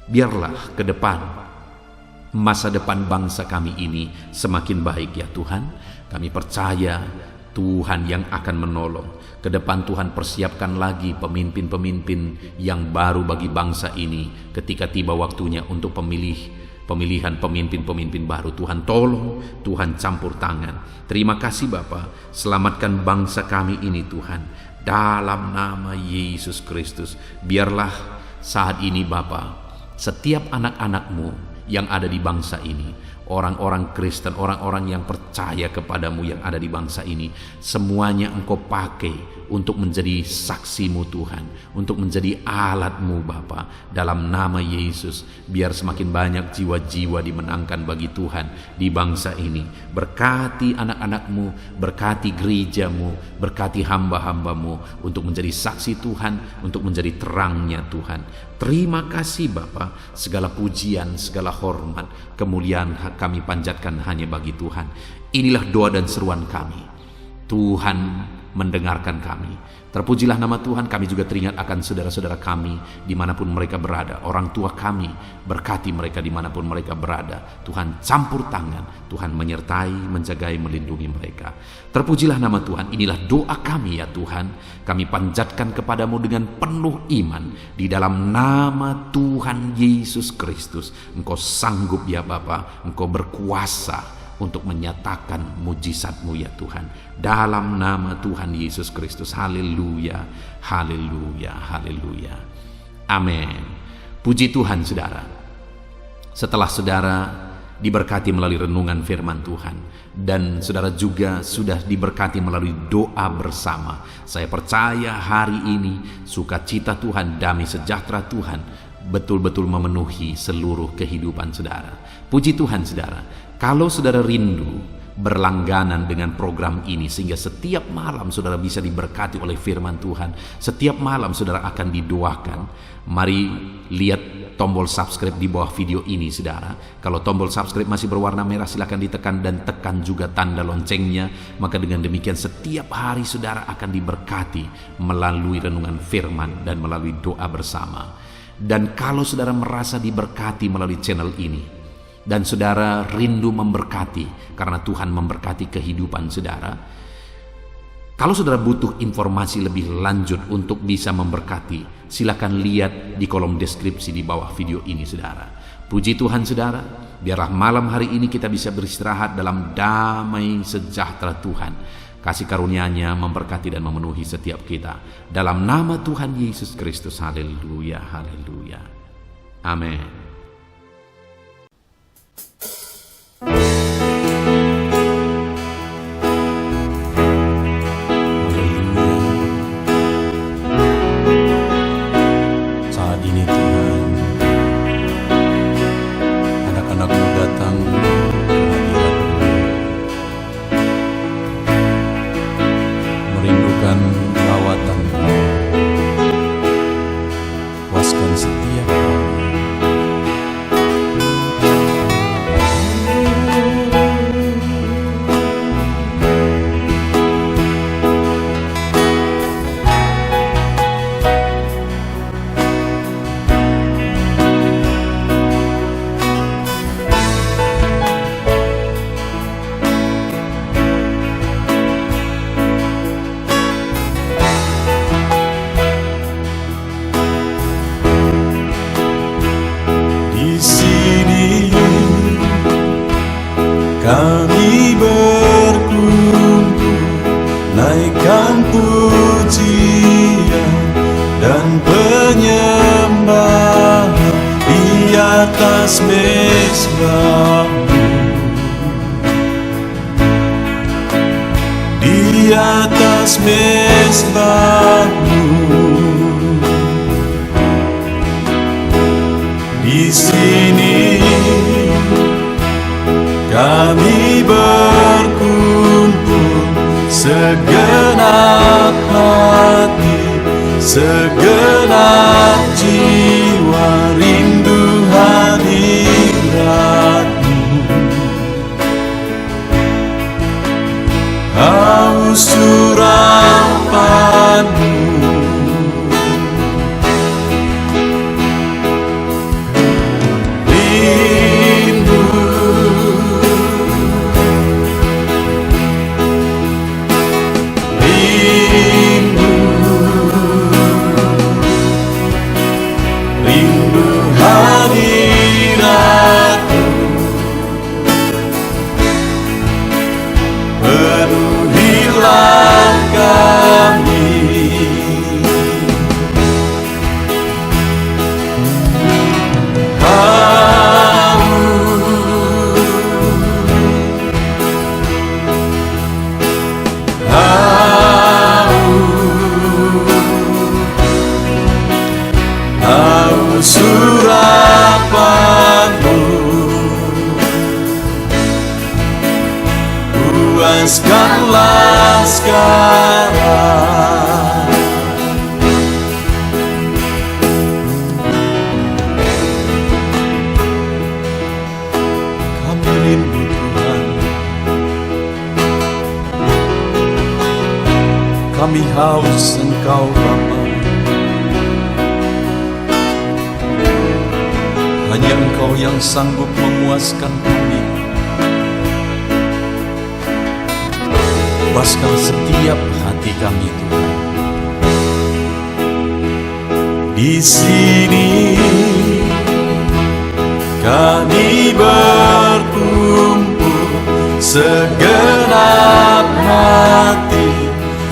S1: Biarlah ke depan masa depan bangsa kami ini semakin baik ya Tuhan. Kami percaya Tuhan yang akan menolong. Ke depan Tuhan persiapkan lagi pemimpin-pemimpin yang baru bagi bangsa ini ketika tiba waktunya untuk pemilihan pemimpin-pemimpin baru. Tuhan tolong, Tuhan campur tangan. Terima kasih Bapa, selamatkan bangsa kami ini Tuhan. Dalam nama Yesus Kristus, biarlah saat ini Bapa, setiap anak-anak-Mu yang ada di bangsa ini, orang-orang Kristen, orang-orang yang percaya kepadamu yang ada di bangsa ini, semuanya Engkau pakai untuk menjadi saksi-Mu Tuhan, untuk menjadi alat-Mu Bapa. Dalam nama Yesus, biar semakin banyak jiwa-jiwa dimenangkan bagi Tuhan di bangsa ini. Berkati anak-anak-Mu, berkati gereja-Mu, berkati hamba-hamba-Mu untuk menjadi saksi Tuhan, untuk menjadi terangnya Tuhan. Terima kasih Bapa, segala pujian, segala hormat, kemuliaan kami panjatkan hanya bagi Tuhan. Inilah doa dan seruan kami. Tuhan mendengarkan kami. Terpujilah nama Tuhan. Kami juga teringat akan saudara-saudara kami dimanapun mereka berada. Orang tua kami, berkati mereka dimanapun mereka berada. Tuhan campur tangan, Tuhan menyertai, menjagai, melindungi mereka. Terpujilah nama Tuhan. Inilah doa kami ya Tuhan. Kami panjatkan kepadamu dengan penuh iman. Di dalam nama Tuhan Yesus Kristus. Engkau sanggup ya Bapa. Engkau berkuasa untuk menyatakan mujizat-Mu ya Tuhan. Dalam nama Tuhan Yesus Kristus. Haleluya, haleluya, haleluya. Amin. Puji Tuhan saudara. Setelah saudara diberkati melalui renungan firman Tuhan, dan saudara juga sudah diberkati melalui doa bersama. Saya percaya hari ini sukacita Tuhan, damai sejahtera Tuhan betul-betul memenuhi seluruh kehidupan saudara. Puji Tuhan saudara, kalau saudara rindu berlangganan dengan program ini sehingga setiap malam saudara bisa diberkati oleh firman Tuhan, setiap malam saudara akan didoakan, mari lihat tombol subscribe di bawah video ini saudara. Kalau tombol subscribe masih berwarna merah, silakan ditekan dan tekan juga tanda loncengnya. Maka dengan demikian setiap hari saudara akan diberkati melalui renungan firman dan melalui doa bersama. Dan kalau saudara merasa diberkati melalui channel ini dan saudara rindu memberkati karena Tuhan memberkati kehidupan saudara, kalau saudara butuh informasi lebih lanjut untuk bisa memberkati, silakan lihat di kolom deskripsi di bawah video ini saudara. Puji Tuhan saudara, biarlah malam hari ini kita bisa beristirahat dalam damai sejahtera Tuhan. Kasih karunia-Nya memberkati dan memenuhi setiap kita. Dalam nama Tuhan Yesus Kristus, haleluya, haleluya. Amin.
S2: Saat ini Tuhan, anak-anak-Mu datang ke hadirat-Mu, merindukan lawatan-Mu. Puaskan setiap kami. Kami berkumpul, naikkan pujian dan penyembahan di atas mezbah-Mu, di atas mezbah-Mu. Di sini kami berkumpul, segenap hati, segenap jiwa, rindu hadirat-Mu. Haus urapan-Mu, surapan-Mu, puaskanlah sekarang. Kami rindu Tuhan, kami haus Engkau Bapa. Hanya Engkau yang sanggup memuaskan kami. Puaskan setiap hati kami Tuhan. Di sini kami berkumpul, segenap hati,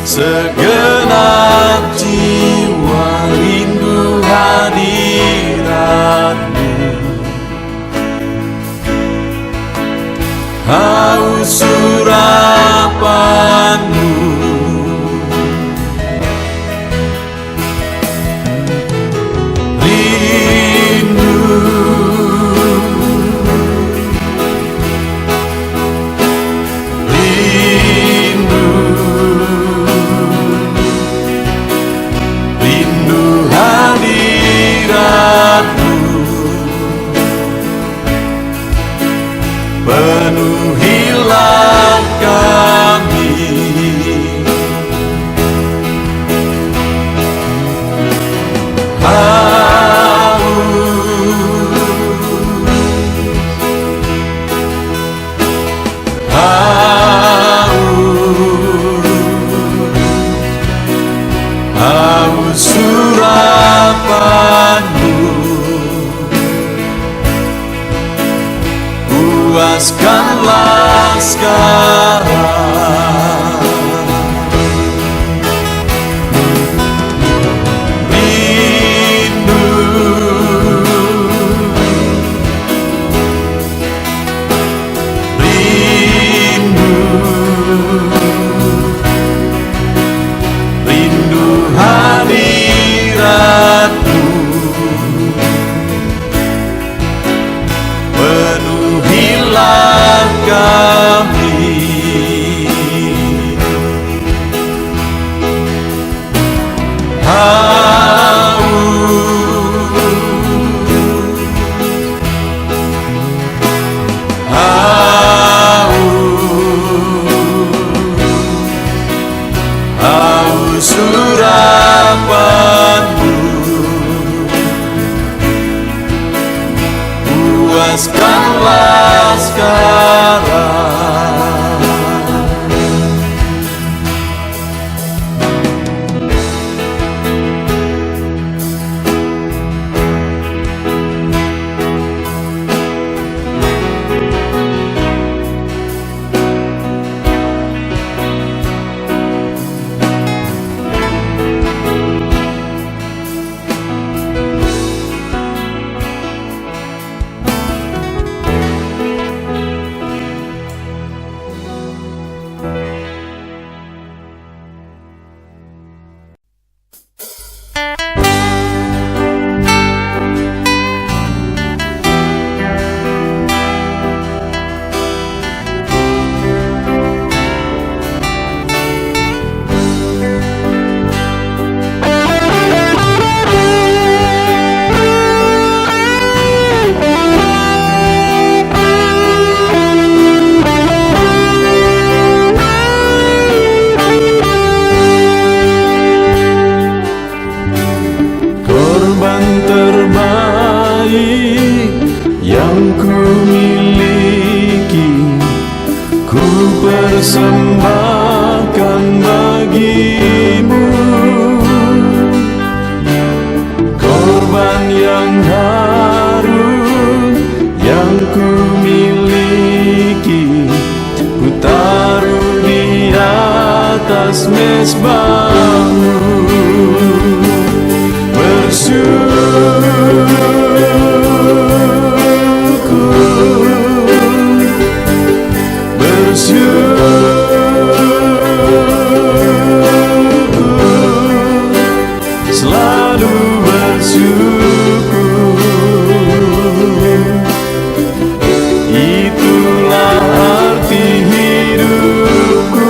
S2: segenap jiwa, rindu hadirat-Mu. haus urapanmu. Penuhilah kami, haus urapanmu. Puaskanlah sekarang rindu, rindu hadiratmu. Penuhilah kami, haus urapanmu. Puaskanlah sekarang terbaik yang ku miliki, ku persembahkan bagimu. Korban yang harum yang ku miliki, ku taruh di atas mezbahmu. Selalu bersyukur, itulah arti hidupku.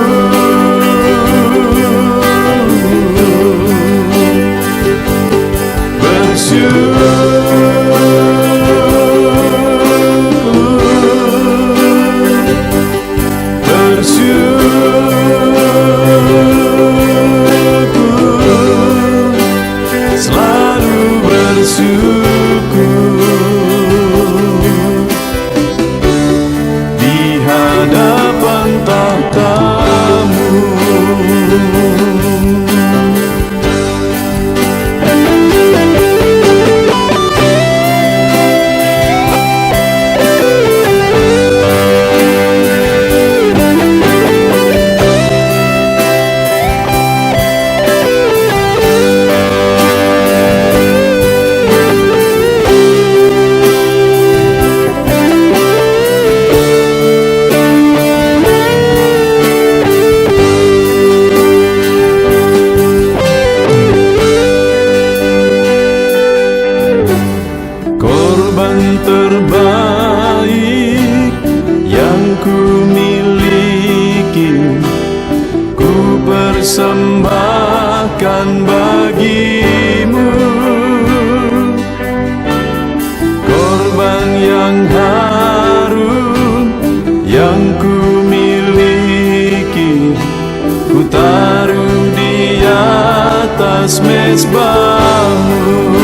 S2: persembahkan bagimu korban yang harum yang ku miliki, ku taruh di atas mezbahmu.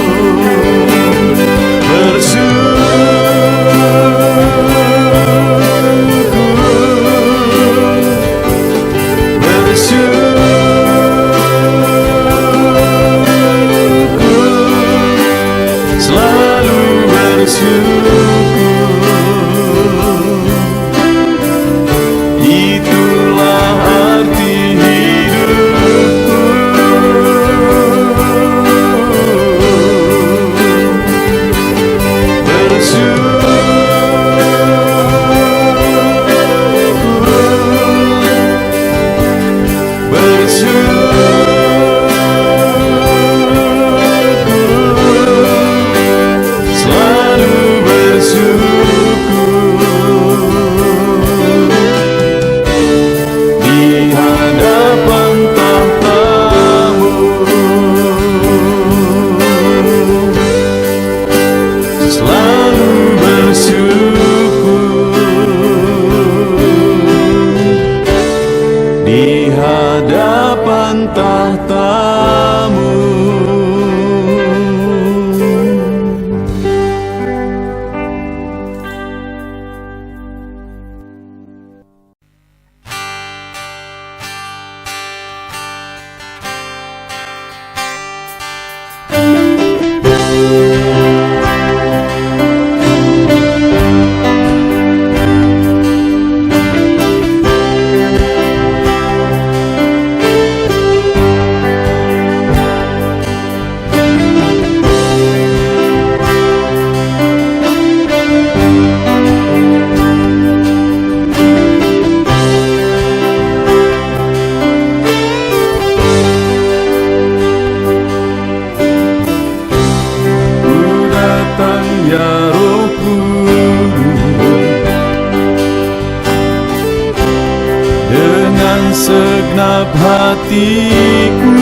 S2: Segenap hatiku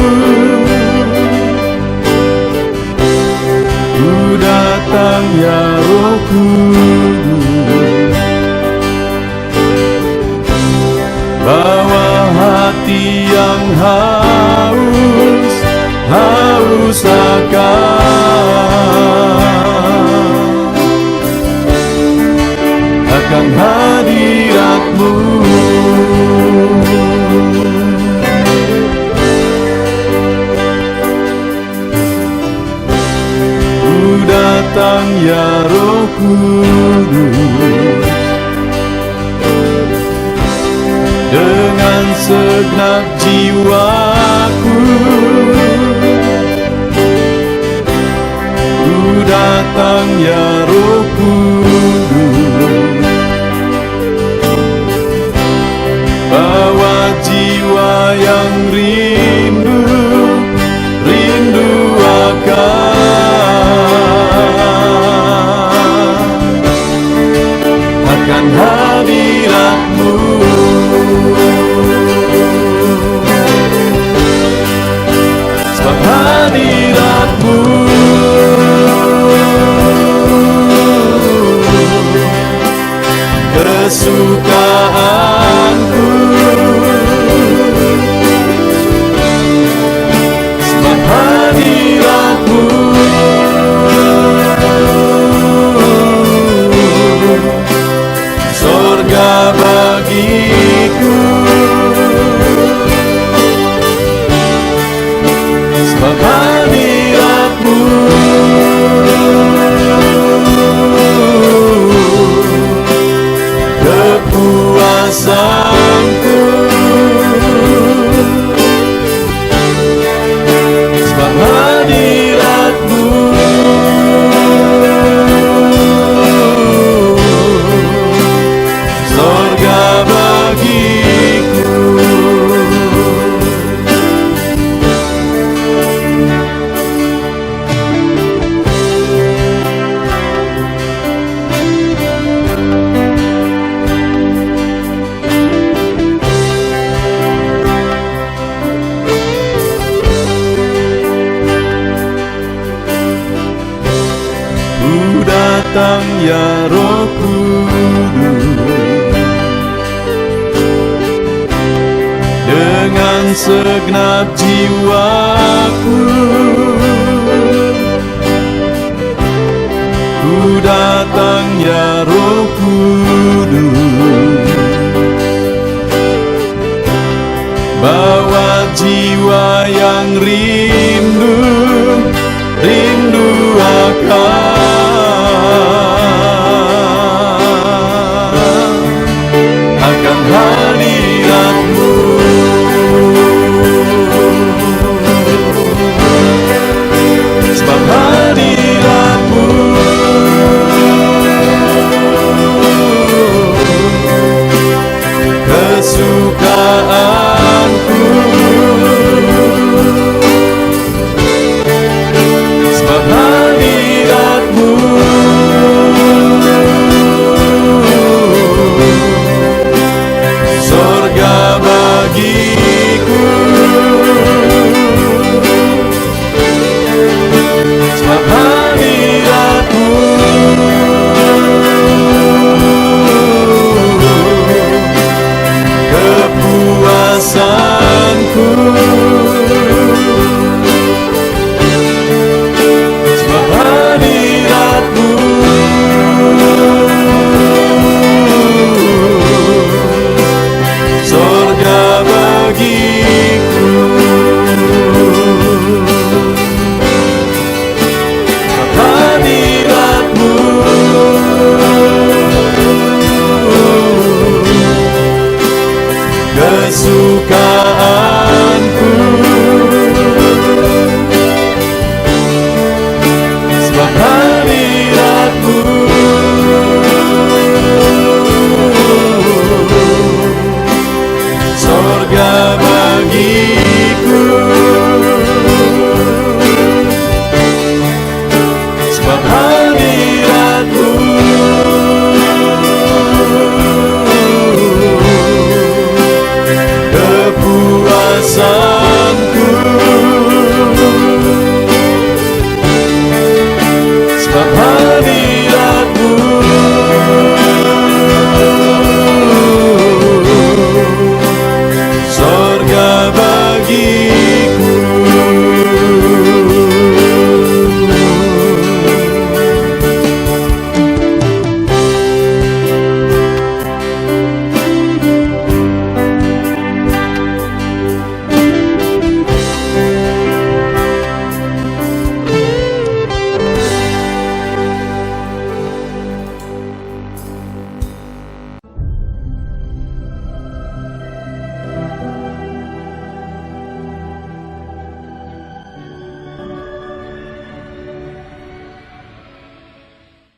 S2: ku datang ya Roh Kudus, bawa hati yang haus akan hadirat-Mu. Datang ya Roh Kudus, dengan segenap jiwaku ku datang ya Roh Kudus, bawa jiwa yang rindu akan hadirat-Mu. Sebab hadirat-Mu kesukaanku, sebab hadirat-Mu sorga bagiku, sebab hadirat-Mu kepuasanku, sebab hadirat-Mu sorga bagiku. datang ya Roh Kudus, dengan segenap jiwaku ku datang ya Roh Kudus, bawa jiwa yang rindu